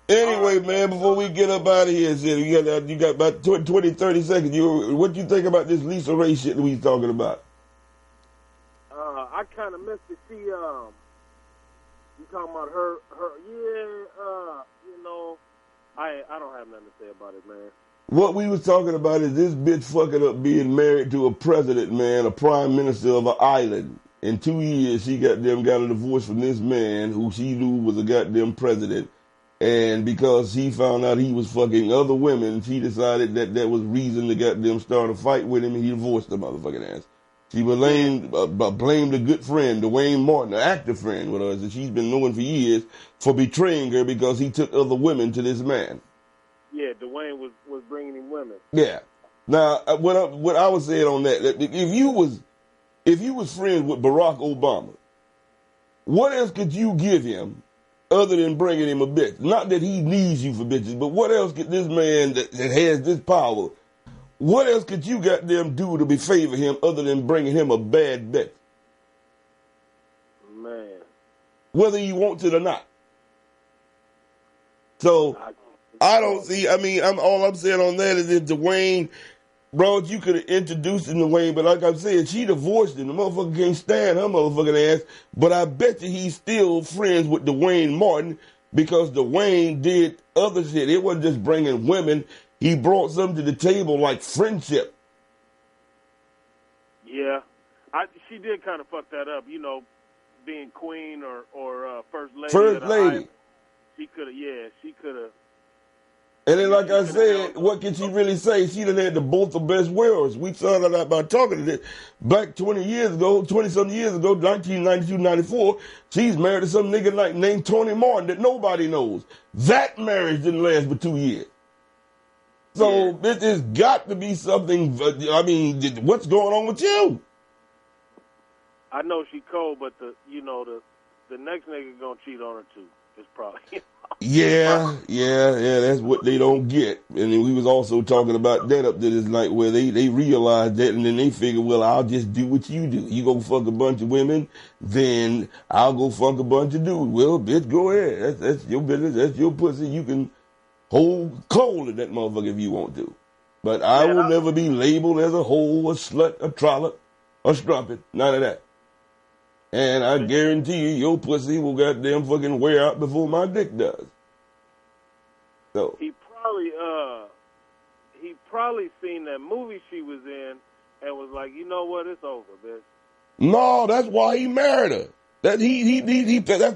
S5: Anyway, man, before we get up out of here, you got about 20, 30 seconds. What you think about this Lisa Ray shit that we talking about?
S6: I kind of missed to see talking about her. You know, I don't have nothing to say about it, man.
S5: What we was talking about is this bitch fucking up being married to a president, man, a prime minister of an island. In 2 years, she got a divorce from this man who she knew was a goddamn president. And because he found out he was fucking other women, she decided that was reason to goddamn start a fight with him, and he divorced the motherfucking ass. She blamed a good friend, Dwayne Martin, an actor friend with us, that she's been knowing for years, for betraying her because he took other women to this man.
S6: Yeah, Dwayne was bringing him women.
S5: Yeah. Now, what I was saying on that if you was friends with Barack Obama, what else could you give him other than bringing him a bitch? Not that he needs you for bitches, but what else could this man that has this power, what else could you goddamn do to favor him other than bringing him a bad bitch?
S6: Man.
S5: Whether you want it or not. So, I don't see, all I'm saying on that is that Dwayne, bro, you could have introduced him to Dwayne, but like I'm saying, she divorced him. The motherfucker can't stand her motherfucking ass, but I bet you he's still friends with Dwayne Martin because Dwayne did other shit. It wasn't just bringing women. He brought something to the table like friendship.
S6: Yeah. She did kind of fuck that up, you know, being queen or first lady.
S5: First lady.
S6: She could have.
S5: And then, like I said, what can she really say? She done had the both the best worlds. We found out about talking to this. Back 20-something years ago, 1992, 94, she's married to some nigga named Tony Martin that nobody knows. That marriage didn't last but 2 years. So, this has got to be something, what's going on with you?
S6: I know she cold, but the next nigga gonna cheat on her too. It's probably.
S5: Yeah, that's what they don't get. And then we was also talking about that up to this night where they realized that and then they figure, well, I'll just do what you do. You go fuck a bunch of women, then I'll go fuck a bunch of dudes. Well, bitch, go ahead. That's your business. That's your pussy. You can hold cold at that motherfucker if you want to. But I will never be labeled as a hoe, a slut, a trollop, a strumpet. None of that. And I guarantee you, your pussy will goddamn fucking wear out before my dick does. So
S6: he probably seen that movie she was in and was like, you know what, it's over, bitch.
S5: No, that's why he married her. That's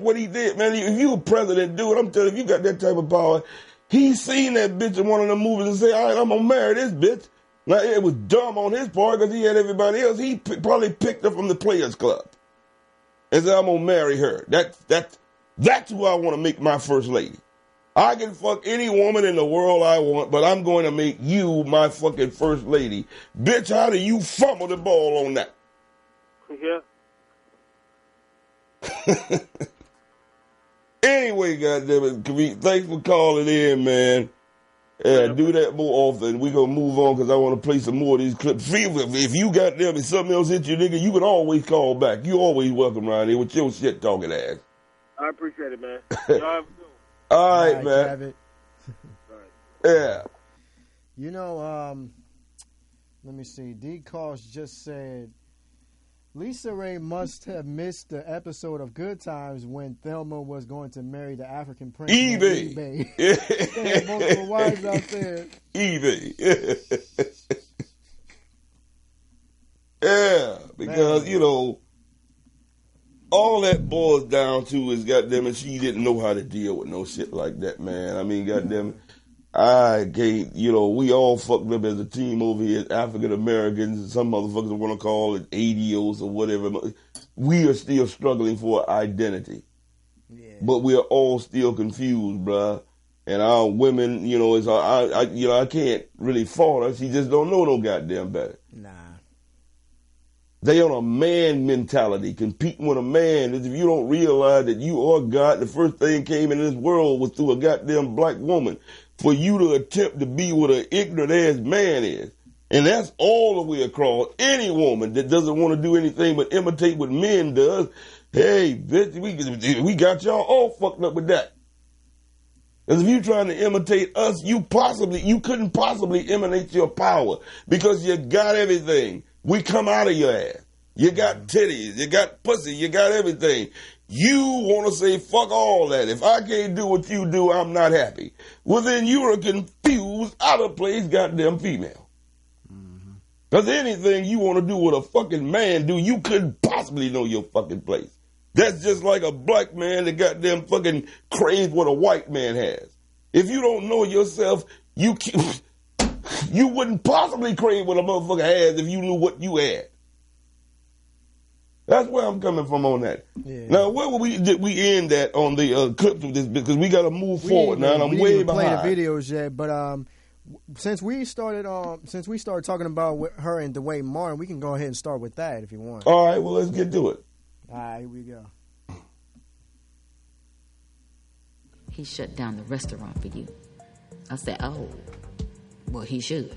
S5: what he did, man. If you a president, dude, I'm telling you, if you got that type of power, he seen that bitch in one of the movies and say, all right, I'm gonna marry this bitch. Now it was dumb on his part because he had everybody else. He probably picked her from the Players Club. And said, I'm going to marry her. That's who I want to make my first lady. I can fuck any woman in the world I want, but I'm going to make you my fucking first lady. Bitch, how do you fumble the ball on that?
S6: Yeah.
S5: Anyway, goddammit, thanks for calling in, man. Yeah, do that more often. We're going to move on because I want to play some more of these clips. If you got them and something else hit you, nigga, you can always call back. You always welcome around here with your shit talking ass.
S6: I appreciate it, man. Y'all have a good one.
S5: All right, man. Yeah.
S4: You know, let me see. D-Cost just said, Lisa Ray must have missed the episode of Good Times when Thelma was going to marry the African prince.
S5: eBay.
S4: They had multiple wives out there.
S5: eBay. Yeah, because, all that boils down to is, goddammit, she didn't know how to deal with no shit like that, man. I mean, goddammit, I can't, we all fucked up as a team over here as African Americans. Some motherfuckers want to call it ADOs or whatever. We are still struggling for identity. Yeah. But we are all still confused, bruh. And our women, I can't really fault her. She just don't know no goddamn better.
S4: Nah.
S5: They on a man mentality, competing with a man. If you don't realize that you are God, the first thing came into this world was through a goddamn black woman. For you to attempt to be what an ignorant-ass man is. And that's all the way across. Any woman that doesn't want to do anything but imitate what men does, hey, bitch, we got y'all all fucked up with that. Because if you're trying to imitate us, you couldn't possibly emanate your power because you got everything. We come out of your ass. You got titties, you got pussy, you got everything. You want to say, fuck all that. If I can't do what you do, I'm not happy. Well, then you're a confused, out of place goddamn female. Because anything you want to do with a fucking man do, you couldn't possibly know your fucking place. That's just like a black man that goddamn fucking craves what a white man has. If you don't know yourself, you wouldn't possibly crave what a motherfucker has if you knew what you had. That's where I'm coming from on that. Yeah. Now, where did we end that on the clips of this? Because we got to move forward now, and I'm way behind.
S4: We didn't play the videos yet, but since we started talking about her and Dwayne Martin, we can go ahead and start with that if you want.
S5: All right, well, let's get to it.
S4: All right, here we go.
S7: He shut down the restaurant for you. I said, oh, well, he should.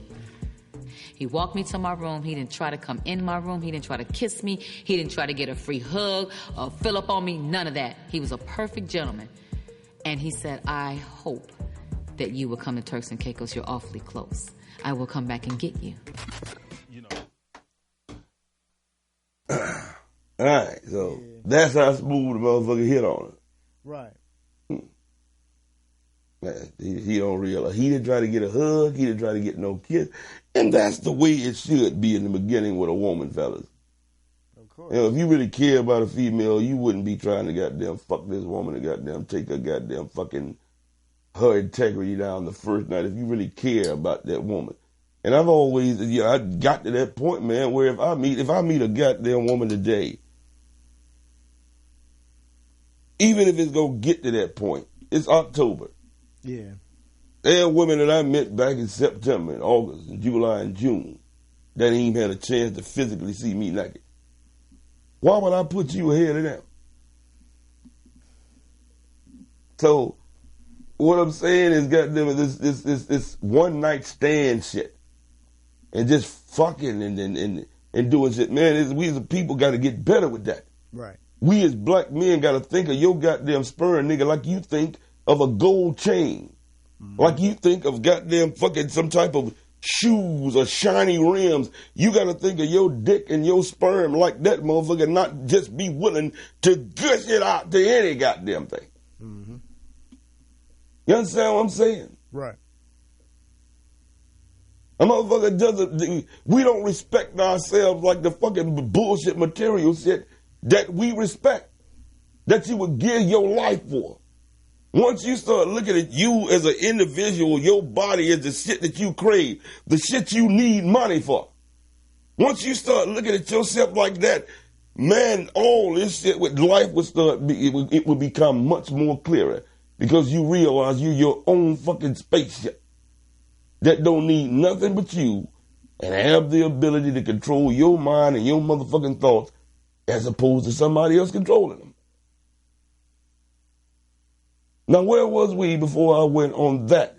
S7: He walked me to my room. He didn't try to come in my room. He didn't try to kiss me. He didn't try to get a free hug or fill up on me. None of that. He was a perfect gentleman. And he said, I hope that you will come to Turks and Caicos. You're awfully close. I will come back and get you.
S5: All right, so that's how smooth the motherfucker hit on her.
S4: Right.
S5: He don't realize. He didn't try to get a hug. He didn't try to get no kiss. And that's the way it should be in the beginning with a woman, fellas.
S4: Of course.
S5: If you really care about a female, you wouldn't be trying to goddamn fuck this woman and goddamn take her goddamn fucking her integrity down the first night if you really care about that woman. And I've always, I got to that point, man, where if I meet a goddamn woman today, even if it's gonna get to that point, it's October.
S4: Yeah.
S5: There are women that I met back in September and August and July and June that ain't even had a chance to physically see me naked. Why would I put you ahead of them? So, what I'm saying is, goddamn, this one night stand shit, and just fucking and doing shit, man. We as a people got to get better with that.
S4: Right.
S5: We as black men got to think of your goddamn sperm, nigga, like you think of a gold chain, like you think of goddamn fucking some type of shoes or shiny rims. You got to think of your dick and your sperm like that, motherfucker, not just be willing to gush it out to any goddamn thing.
S4: Mm-hmm.
S5: You understand what I'm saying?
S4: Right.
S5: A motherfucker doesn't, we don't respect ourselves like the fucking bullshit material shit that we respect, that you would give your life for. Once you start looking at you as an individual, your body is the shit that you crave, the shit you need money for. Once you start looking at yourself like that, man, all this shit with life would start, it would become much more clearer because you realize you're your own fucking spaceship that don't need nothing but you and have the ability to control your mind and your motherfucking thoughts as opposed to somebody else controlling them. Now, where was we before I went on that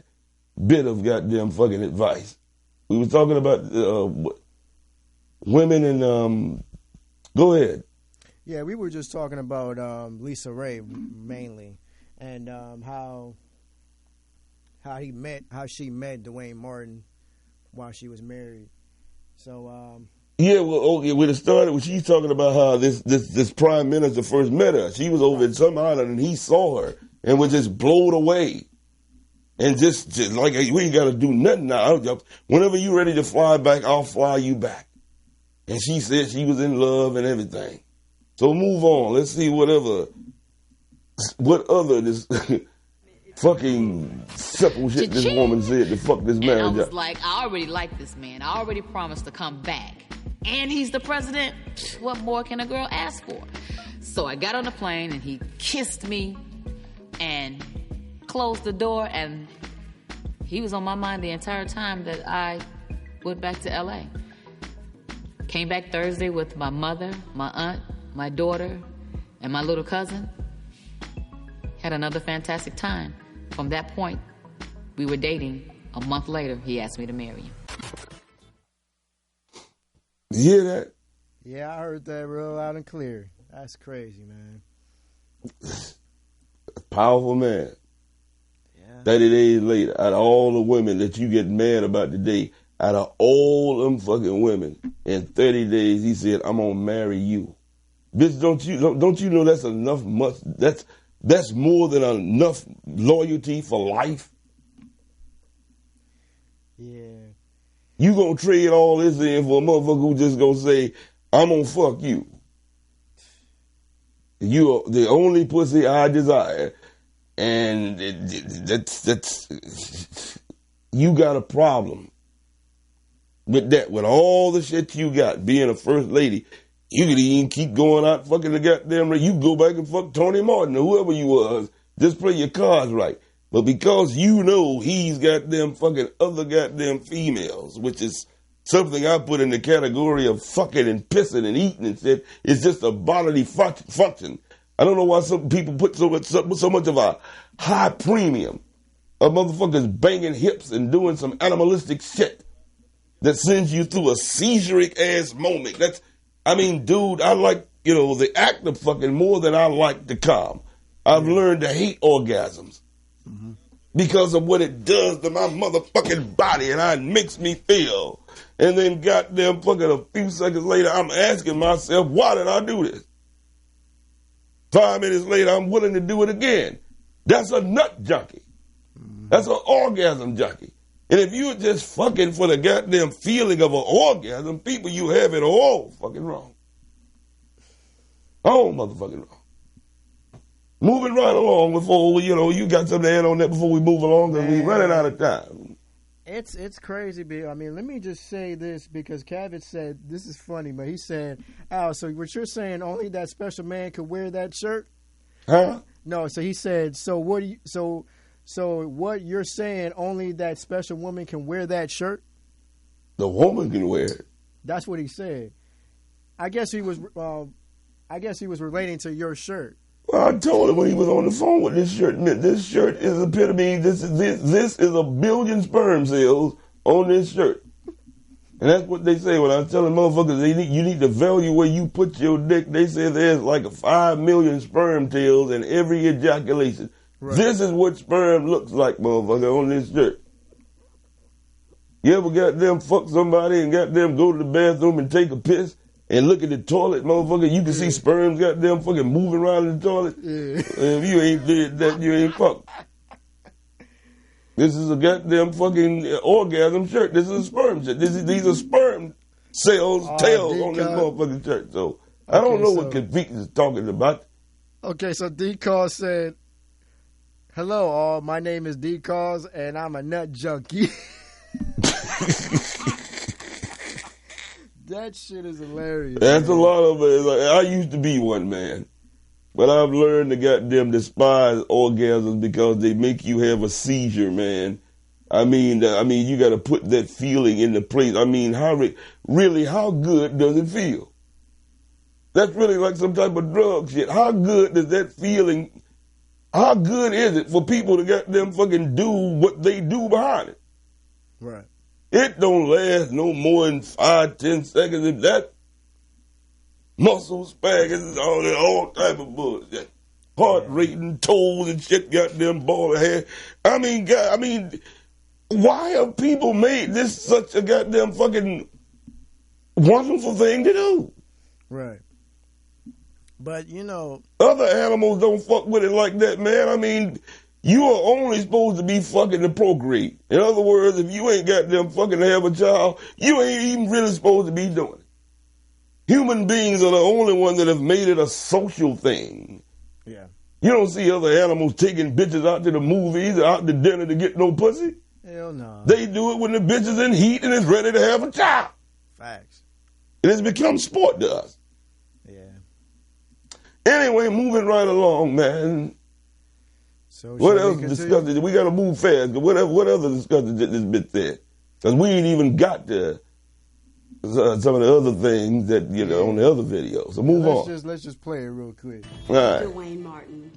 S5: bit of goddamn fucking advice? We were talking about women and, go ahead.
S4: Yeah, we were just talking about Lisa Ray mainly, and how she met Dwayne Martin while she was married. So
S5: yeah, well, okay, when it started, when she's talking about how this prime minister first met her. She was over in some island and he saw her and was just blown away. And just like, hey, we ain't got to do nothing now. Whenever you're ready to fly back, I'll fly you back. And she said she was in love and everything. So move on. Let's see what other this fucking simple shit this woman said to fuck this man.
S7: And I was like, I already like this man. I already promised to come back. And he's the president. What more can a girl ask for? So I got on the plane and he kissed me and closed the door, and he was on my mind the entire time that I went back to LA. Came back Thursday with my mother, my aunt, my daughter, and my little cousin. Had another fantastic time. From that point, we were dating. A month later, he asked me to marry him.
S5: You hear that?
S4: Yeah, I heard that real loud and clear. That's crazy, man.
S5: Powerful man.
S4: Yeah.
S5: 30 days later, out of all the women that you get mad about today, out of all them fucking women, in 30 days, he said, I'm going to marry you. Bitch, don't you know that's enough? That's more than enough loyalty for life.
S4: Yeah.
S5: You gonna trade all this in for a motherfucker who just gonna say, I'm gonna fuck you. You are the only pussy I desire. And that's you got a problem with that. With all the shit you got, being a first lady, you could even keep going out fucking the goddamn. You go back and fuck Tony Martin or whoever you was. Just play your cards right. But because you know he's got them fucking other goddamn females, which is something I put in the category of fucking and pissing and eating and shit, it's just a bodily function. I don't know why some people put so much of a high premium of motherfuckers banging hips and doing some animalistic shit that sends you through a seizuric ass moment. Dude, I like, the act of fucking more than I like the calm. I've learned to hate orgasms because of what it does to my motherfucking body and how it makes me feel. And then goddamn fucking a few seconds later, I'm asking myself, why did I do this? 5 minutes later, I'm willing to do it again. That's a nut junkie. That's an orgasm junkie. And if you're just fucking for the goddamn feeling of an orgasm, people, you have it all fucking wrong. All motherfucking wrong. Moving right along before, you got something to add on that before we move along because we're running out of time.
S4: It's crazy, B. I mean, let me just say this because Kavitz said, this is funny, but he said, so what you're saying, only that special man could wear that shirt?
S5: Huh?
S4: No, so he said, so what you're saying, only that special woman can wear that shirt?
S5: The woman can wear it.
S4: That's what he said. I guess he was relating to your shirt.
S5: Well, I told him when he was on the phone with this shirt. This shirt is epitome. This is a billion sperm cells on this shirt. And that's what they say when I tell them motherfuckers you need to value where you put your dick. They say there's like 5 million sperm tails in every ejaculation. Right. This is what sperm looks like, motherfucker, on this shirt. You ever got them fuck somebody and got them go to the bathroom and take a piss? And look at the toilet, motherfucker. You can see sperms goddamn fucking moving around in the toilet. Yeah. If you ain't did that, you ain't fucked. This is a goddamn fucking orgasm shirt. This is a sperm shirt. These are sperm cells, tails on this motherfucking shirt. So I don't know what Convict is talking about.
S4: Okay, so D-Cause said, hello all, my name is D-Cause and I'm a nut junkie. That shit is hilarious.
S5: That's a lot of it. I used to be one, man. But I've learned to goddamn despise orgasms because they make you have a seizure, man. I mean, you got to put that feeling into place. I mean, how good does it feel? That's really like some type of drug shit. How good does that feeling, how good is it for people to goddamn fucking do what they do behind it?
S4: Right.
S5: It don't last no more than 5-10 seconds. If that muscle spasms, all type of bullshit, heart rate and toes and shit, goddamn ball of hair. I mean, why have people made this such a goddamn fucking wonderful thing to do?
S4: Right. But
S5: other animals don't fuck with it like that, man. I mean, you are only supposed to be fucking to procreate. In other words, if you ain't got them fucking to have a child, you ain't even really supposed to be doing it. Human beings are the only ones that have made it a social thing.
S4: Yeah.
S5: You don't see other animals taking bitches out to the movies or out to dinner to get no pussy.
S4: Hell no.
S5: They do it when the bitch is in heat and is ready to have a child.
S4: Facts.
S5: It has become sport to us.
S4: Yeah.
S5: Anyway, moving right along, man.
S4: So
S5: what else discussed? We got to move fast. What other discussion did this bit there? Because we ain't even got to some of the other things that on the other videos. So move on.
S4: Let's just play it real quick.
S5: All right.
S3: Dwayne Martin.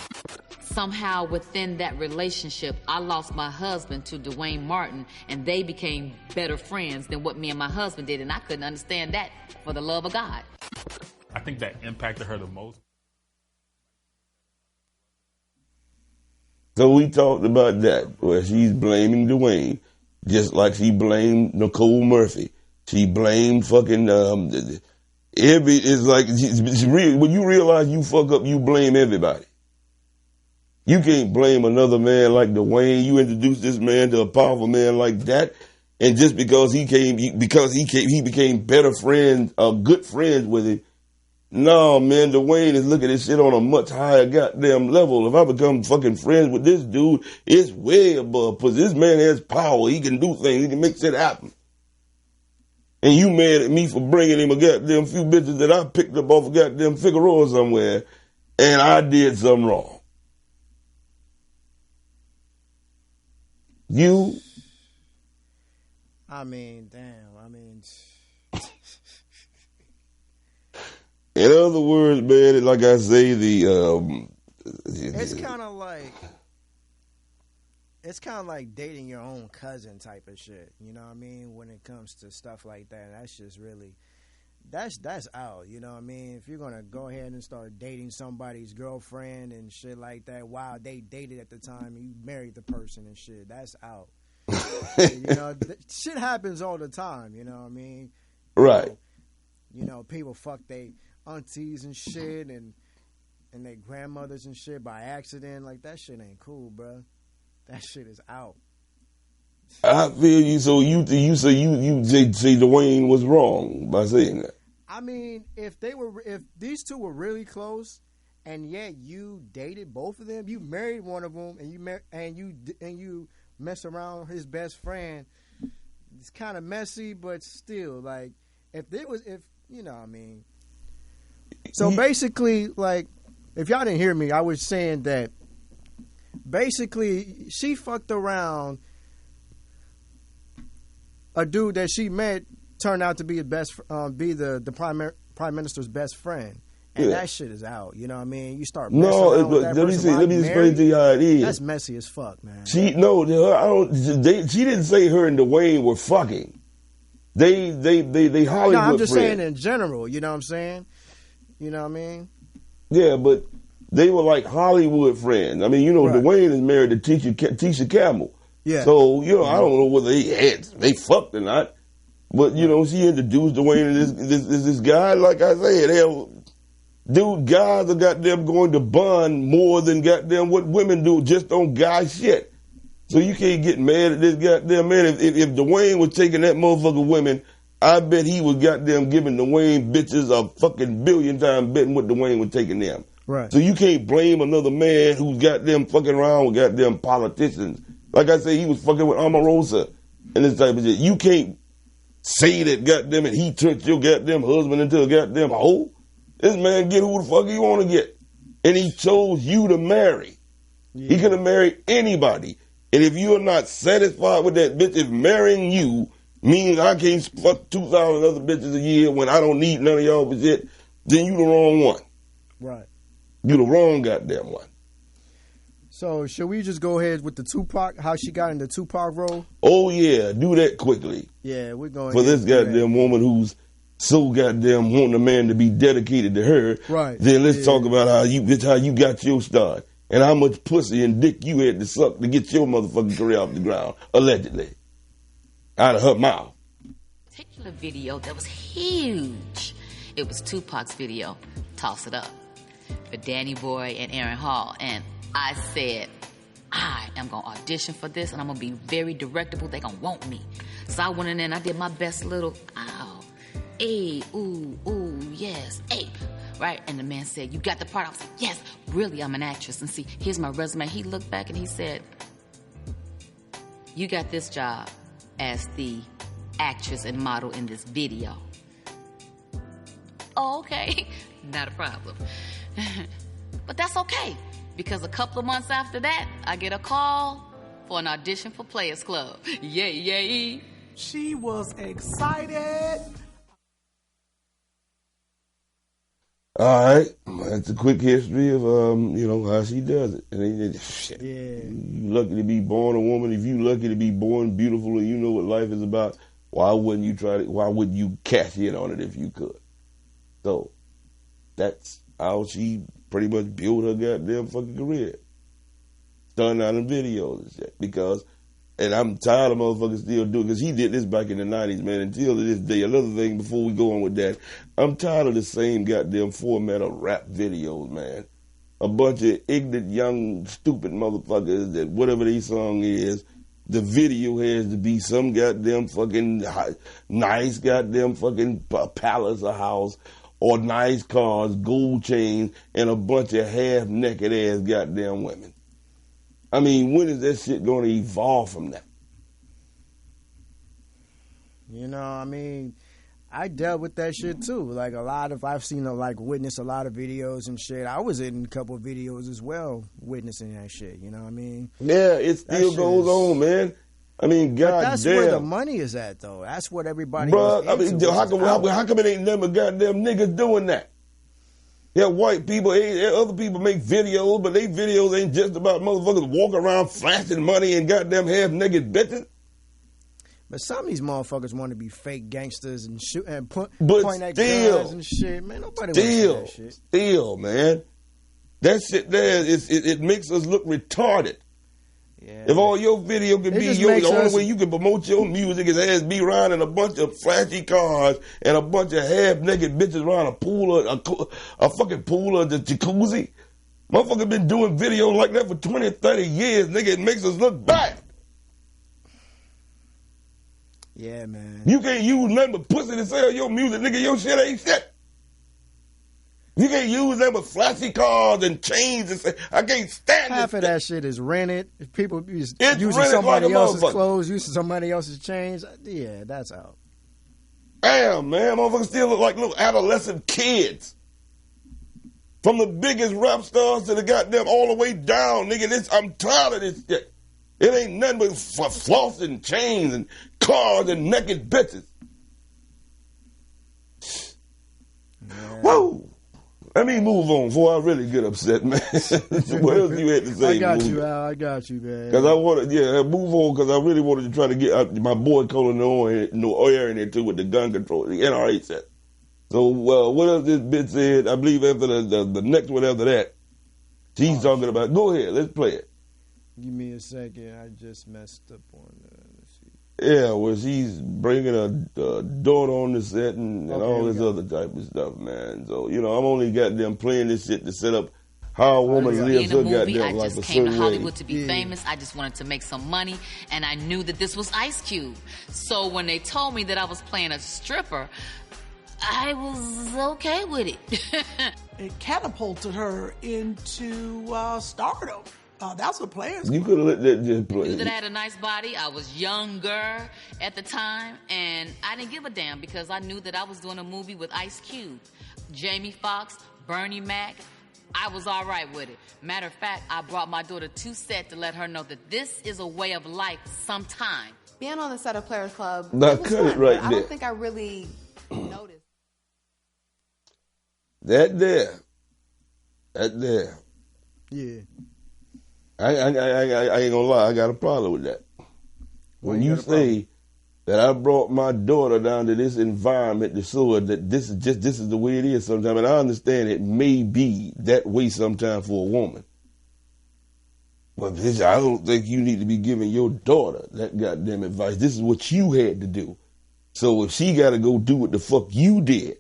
S7: Somehow within that relationship, I lost my husband to Dwayne Martin, and they became better friends than what me and my husband did, and I couldn't understand that for the love of God.
S8: I think that impacted her the most.
S5: So we talked about that, where she's blaming Dwayne, just like she blamed Nicole Murphy. She blamed fucking it's like when you realize you fuck up, you blame everybody. You can't blame another man like Dwayne. You introduced this man to a powerful man like that, and just because he became better friends, good friends with him. No, man, Dwayne is looking at this shit on a much higher goddamn level. If I become fucking friends with this dude, it's way above. Because this man has power. He can do things. He can make shit happen. And you mad at me for bringing him a goddamn few bitches that I picked up off a goddamn Figueroa somewhere, and I did something wrong. You?
S4: I mean, damn. I mean,
S5: in other words, man, like I say,
S4: it's kind of like dating your own cousin type of shit. You know what I mean? When it comes to stuff like that, that's just really, that's out. You know what I mean? If you're gonna go ahead and start dating somebody's girlfriend and shit like that, while they dated at the time and you married the person and shit, that's out. You know, shit happens all the time. You know what I mean?
S5: Right.
S4: You know, people fuck they aunties and shit and their grandmothers and shit by accident. Like, that shit ain't cool, bro. That shit is out.
S5: I feel you. So you say Dwayne was wrong by saying that.
S4: I mean, if these two were really close, and yet you dated both of them, you married one of them, and you mess around with his best friend, it's kind of messy, but still, like, if you know what I mean. So basically, like, if y'all didn't hear me, I was saying that basically she fucked around. A dude that she met turned out to be the prime minister's best friend, and that shit is out. You know what I mean? You start messing around with that person.
S5: Let me explain to you how it is.
S4: That's messy as fuck, man.
S5: She didn't say her and Dwayne were fucking. They Hollywood.
S4: No, I'm just
S5: friends.
S4: saying in general. You know what I'm saying? You know what I mean?
S5: Yeah, but they were like Hollywood friends. I mean, you know, right. Dwayne is married to Tisha Campbell. Yeah. So, you know, I don't know whether they fucked or not. But, you know, she introduced Dwayne to this guy. Like I said, guys are goddamn going to bond more than goddamn what women do just on guy shit. So you can't get mad at this goddamn man. If Dwayne was taking that motherfucker women, I bet he was goddamn giving Dwayne bitches a fucking billion times betting what Dwayne was taking them. Right. So you can't blame another man who's goddamn fucking around with goddamn politicians. Like I say, he was fucking with Omarosa and this type of shit. You can't say that goddamn it, he turned your goddamn husband into a goddamn hoe. This man get who the fuck he want to get. And he chose you to marry. Yeah. He could have married anybody. And if you're not satisfied with that bitch, if marrying you means I can't fuck 2,000 other bitches a year when I don't need none of y'all for shit, then you the wrong one. Right. You the wrong goddamn one.
S4: So should we just go ahead with the Tupac, how she got in the Tupac role?
S5: Oh yeah, do that quickly.
S4: Yeah, we're going
S5: for this goddamn woman who's so goddamn wanting a man to be dedicated to her. Right. Then let's talk about how you got your start and how much pussy and dick you had to suck to get your motherfucking career off the ground, allegedly, out of her mouth.
S7: Particular video that was huge. It was Tupac's video, "Toss It Up," for Danny Boy and Aaron Hall, and I said, I am going to audition for this, and I'm going to be very directable. They going to want me. So I went in there, and I did my best little, ooh, yes, right? And the man said, you got the part? I was like, yes, really, I'm an actress. And see, here's my resume. He looked back, and he said, you got this job as the actress and model in this video. Oh, okay. Not a problem. But that's okay. Because a couple of months after that, I get a call for an audition for Players Club. Yay.
S9: She was excited.
S5: All right. That's a quick history of, how she does it. And shit. Yeah. You lucky to be born a woman. If you lucky to be born beautiful and you know what life is about, why wouldn't you cash in on it if you could? So, that's how she pretty much built her goddamn fucking career. Starting out in videos and shit. Because and I'm tired of motherfuckers still doing, because he did this back in the 90s, man, until to this day. Another thing before we go on with that, I'm tired of the same goddamn format of rap videos, man. A bunch of ignorant, young, stupid motherfuckers that whatever their song is, the video has to be some goddamn fucking nice goddamn fucking palace or house, or nice cars, gold chains, and a bunch of half-naked ass goddamn women. I mean, when is that shit going to evolve from that?
S4: You know, I mean, I dealt with that shit too. Like I've seen witness a lot of videos and shit. I was in a couple of videos as well, witnessing that shit. You know what I mean?
S5: Yeah, it still goes on, man. I mean, goddamn.
S4: That's where the money is at, though. That's what everybody.
S5: Bruh, I mean, how come it ain't nothing but goddamn niggas doing that? Yeah, white people, other people make videos, but they videos ain't just about motherfuckers walking around flashing money and goddamn half-naked bitches.
S4: But some of these motherfuckers want to be fake gangsters and shoot and point at
S5: still,
S4: guns and shit. Man, nobody wants to do that shit.
S5: Still, man. That shit there, it makes us look retarded.
S4: Yeah.
S5: If all your video can be the only way you can promote your music is as be riding a bunch of flashy cars and a bunch of half-naked bitches around a pool or a fucking pool or the jacuzzi. Motherfucker been doing videos like that for 20, 30 years, nigga. It makes us look bad.
S4: Yeah, man.
S5: You can't use nothing but pussy to sell your music, nigga. Your shit ain't shit. You can't use them with flashy cars and chains and say, I can't stand
S4: Half
S5: this
S4: of that shit is rented. If people using
S5: rented
S4: somebody
S5: like a
S4: else's
S5: motherfucker.
S4: clothes, using somebody else's chains. Yeah, that's out.
S5: Damn, man. Motherfuckers still look like little adolescent kids. From the biggest rap stars to the goddamn all the way down, nigga. I'm tired of this shit. It ain't nothing but floss and chains and cars and naked bitches.
S4: Yeah.
S5: Whoa. Let me move on before I really get upset, man. What else you had to say?
S4: I got you, Al. I got you, man.
S5: Because I want to, move on because I really wanted to try to get my boy Colin no air in there too with the gun control, the NRA set. So, what else this bitch said? I believe after the next one after that, she's talking about, go ahead, let's play it.
S4: Give me a second. I just messed up on let's see.
S5: Yeah, well, she's bringing a daughter on the set and all this other type of stuff, man. So, I'm only goddamn playing this shit to set up how a woman lives her goddamn life a certain way. I just came to
S7: Hollywood to be famous. I just wanted to make some money, and I knew that this was Ice Cube. So when they told me that I was playing a stripper, I was okay with it.
S9: It catapulted her into stardom. That's what players.
S5: You could have let that just play.
S7: I knew that I had a nice body. I was younger at the time, and I didn't give a damn because I knew that I was doing a movie with Ice Cube, Jamie Foxx, Bernie Mac. I was all right with it. Matter of fact, I brought my daughter to set to let her know that this is a way of life sometime.
S10: Being on the set of Players Club,
S5: now
S10: it was
S5: cut
S10: fun,
S5: it right
S10: I
S5: there.
S10: don't think I really noticed.
S5: That there.
S4: Yeah.
S5: I ain't gonna lie, I got a problem with that. When you say that I brought my daughter down to this environment to show her that this is the way it is sometimes, and I understand it may be that way sometimes for a woman. But bitch, I don't think you need to be giving your daughter that goddamn advice. This is what you had to do. So if she gotta go do what the fuck you did,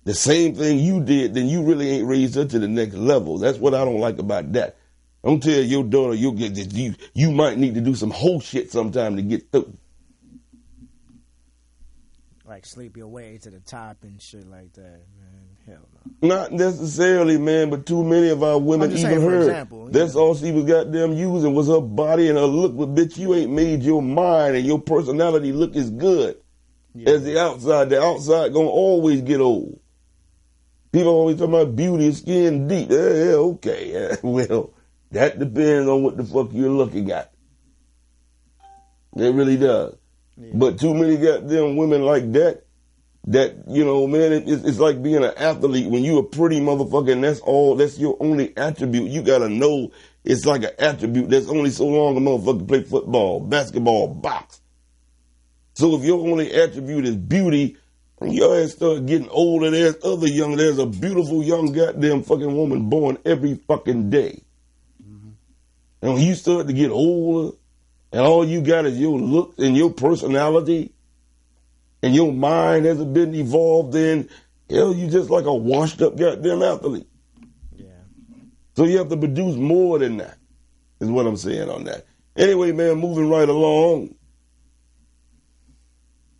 S5: the same thing you did, then you really ain't raised her to the next level. That's what I don't like about that. Don't tell your daughter you might need to do some whole shit sometime to get through.
S4: Like sleep your way to the top and shit like that, man. Hell no.
S5: Not necessarily, man, but too many of our women even heard.
S4: Example,
S5: that's all she was goddamn using was her body and her look. But bitch, you ain't made your mind and your personality look as good as the outside. The outside gonna always get old. People always talking about beauty and skin deep. Yeah, okay. Yeah, well, that depends on what the fuck you're looking at. It really does. Yeah. But too many goddamn women like that, man, it's like being an athlete. When you a pretty motherfucker and that's your only attribute, you gotta know it's like an attribute. That's only so long a motherfucker can play football, basketball, box. So if your only attribute is beauty, your ass start getting older, there's a beautiful young goddamn fucking woman born every fucking day. Mm-hmm. And when you start to get older and all you got is your look and your personality, and your mind hasn't been evolved, then hell, you just like a washed up goddamn athlete.
S4: Yeah.
S5: So you have to produce more than that, is what I'm saying on that. Anyway, man, moving right along.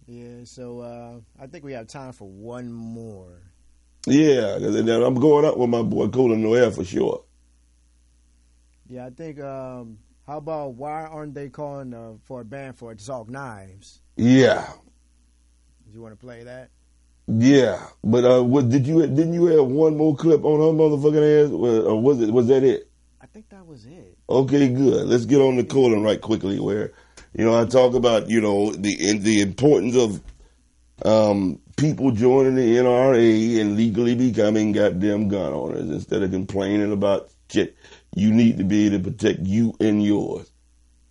S4: Yeah, so I think we have time for one more.
S5: Yeah, 'cause then I'm going out with my boy Colin Noel for sure.
S4: Yeah, I think, how about why aren't they calling for a band for Talk Knives?
S5: Yeah.
S4: Do you want to play that?
S5: Yeah, but what didn't you have one more clip on her motherfucking ass, or was that it?
S4: I think that was it.
S5: Okay, good. Let's get on the Colin right quickly. Where I talk about the importance of people joining the NRA and legally becoming goddamn gun owners instead of complaining about shit. You need to be able to protect you and yours.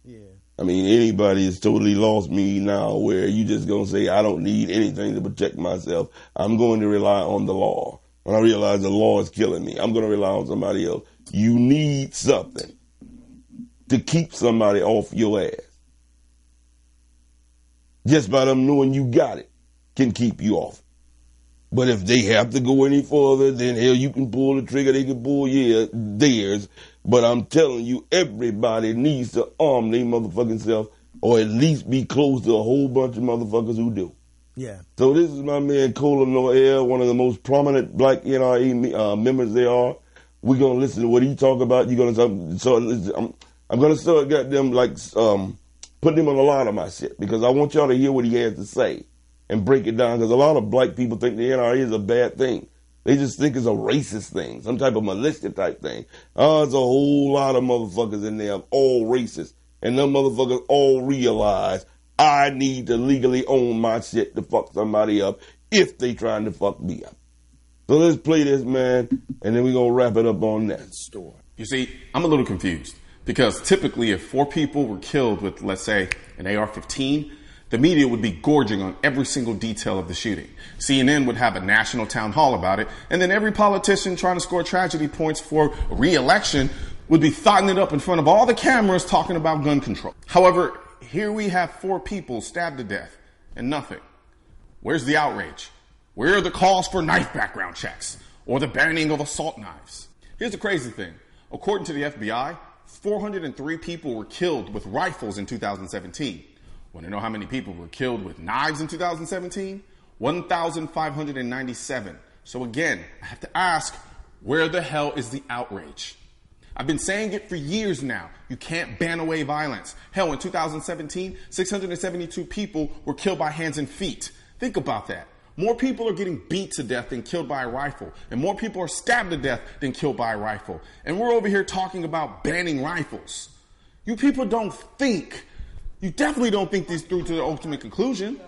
S4: Yeah.
S5: I mean, anybody has totally lost me now where you just going to say, I don't need anything to protect myself. I'm going to rely on the law. When I realize the law is killing me, I'm going to rely on somebody else. You need something to keep somebody off your ass. Just by them knowing you got it can keep you off. But if they have to go any further, then hell, you can pull the trigger, they can pull theirs. But I'm telling you, everybody needs to arm their motherfucking self, or at least be close to a whole bunch of motherfuckers who do.
S4: Yeah.
S5: So this is my man Colin Noel, one of the most prominent black NRA members there are. We're gonna listen to what he talk about. I'm gonna start goddamn putting him on a lot of my shit because I want y'all to hear what he has to say and break it down, because a lot of black people think the NRA is a bad thing. They just think it's a racist thing, some type of militia type thing. There's a whole lot of motherfuckers in there, all racist. And them motherfuckers all realize I need to legally own my shit to fuck somebody up if they trying to fuck me up. So let's play this, man, and then we're going to wrap it up on that.
S11: You see, I'm a little confused because typically if 4 people were killed with, let's say, an AR-15, the media would be gorging on every single detail of the shooting. CNN would have a national town hall about it, and then every politician trying to score tragedy points for re-election would be thotting it up in front of all the cameras talking about gun control. However, here we have 4 people stabbed to death and nothing. Where's the outrage? Where are the calls for knife background checks or the banning of assault knives? Here's the crazy thing. According to the FBI, 403 people were killed with rifles in 2017. Want to know how many people were killed with knives in 2017? 1,597. So again, I have to ask, where the hell is the outrage? I've been saying it for years now. You can't ban away violence. Hell, in 2017, 672 people were killed by hands and feet. Think about that. More people are getting beat to death than killed by a rifle. And more people are stabbed to death than killed by a rifle. And we're over here talking about banning rifles. You people don't think. You definitely don't think this through to the ultimate conclusion.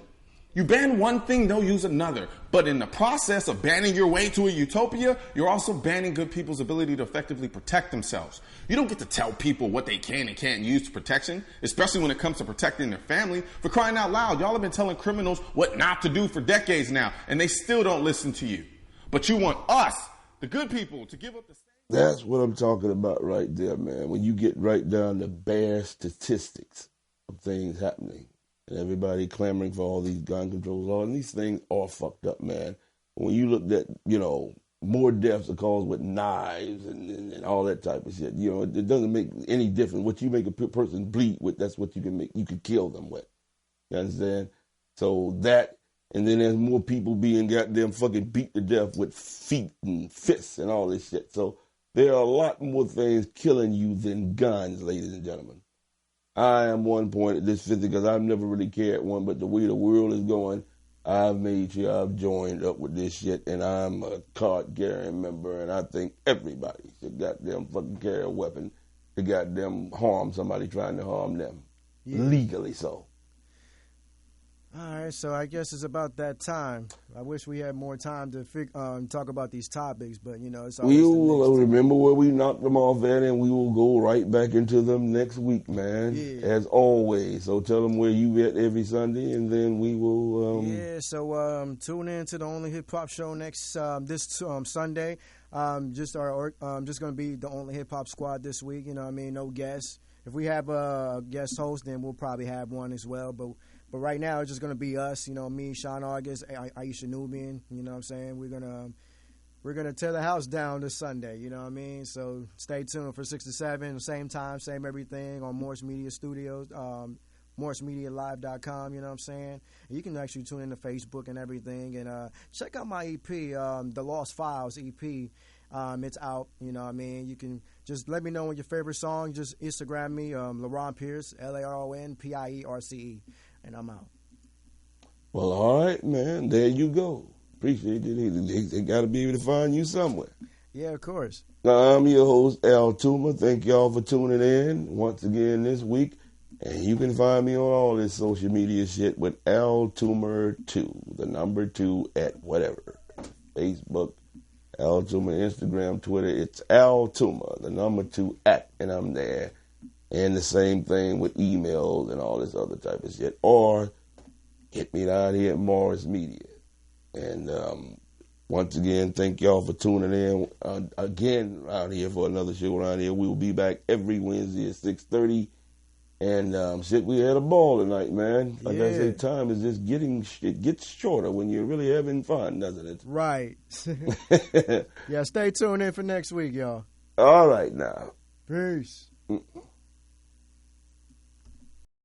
S11: You ban one thing, they'll use another. But in the process of banning your way to a utopia, you're also banning good people's ability to effectively protect themselves. You don't get to tell people what they can and can't use for protection, especially when it comes to protecting their family. For crying out loud, y'all have been telling criminals what not to do for decades now, and they still don't listen to you. But you want us, the good people, to give up the same.
S5: That's what I'm talking about right there, man. When you get right down to bare statistics of things happening and everybody clamoring for all these gun control laws, and these things are fucked up, man. When you look at, more deaths are caused with knives and all that type of shit, it doesn't make any difference. What you make a person bleed with, that's what you can kill them with. You understand? So that, and then there's more people being goddamn fucking beat to death with feet and fists and all this shit. So there are a lot more things killing you than guns, ladies and gentlemen. I am one point at this 50 because I've never really cared one, but the way the world is going, I've made sure I've joined up with this shit, and I'm a card-carrying member, and I think everybody should goddamn fucking carry a weapon to goddamn harm somebody trying to harm them. Yeah. Legally so.
S4: All right, so I guess it's about that time. I wish we had more time to talk about these topics, but, it's always
S5: we will remember where we knocked them off at, and we will go right back into them next week, man, as always. So tell them where you at every Sunday, and then we will...
S4: tune in to the Only Hip Hop Show next this Sunday. Just going to be the Only Hip Hop Squad this week, no guests. if we have a guest host, then we'll probably have one as well. But right now, it's just going to be us, me, Sean August, Aisha Nubian, you know what I'm saying? We're gonna tear the house down this Sunday, you know what I mean? So stay tuned for 6 to 7, same time, same everything on Morris Media Studios, MorrisMediaLive.com, you know what I'm saying? And you can actually tune into Facebook and everything. And check out my EP, The Lost Files EP. It's out, you know what I mean? You can just let me know your favorite song. Just Instagram me, LaRon Pierce, LaronPierce, and I'm out.
S5: Well, all right, man. There you go. Appreciate it. They got to be able to find you somewhere.
S4: Yeah, of course.
S5: I'm your host, Al Toomer. Thank y'all for tuning in once again this week. And you can find me on all this social media shit with Al Toomer 2, the number 2 at whatever. Facebook, Al Toomer, Instagram, Twitter. It's Al Toomer, the number 2 at, and I'm there. And the same thing with emails and all this other type of shit. Or hit me down here at Morris Media. And once again, thank y'all for tuning in again around here for another show around here. We will be back every Wednesday at 6:30. And we had a ball tonight, man. Like I say, time is just it gets shorter when you're really having fun, doesn't it?
S4: Right. Yeah, stay tuned in for next week, y'all.
S5: All right now.
S4: Peace.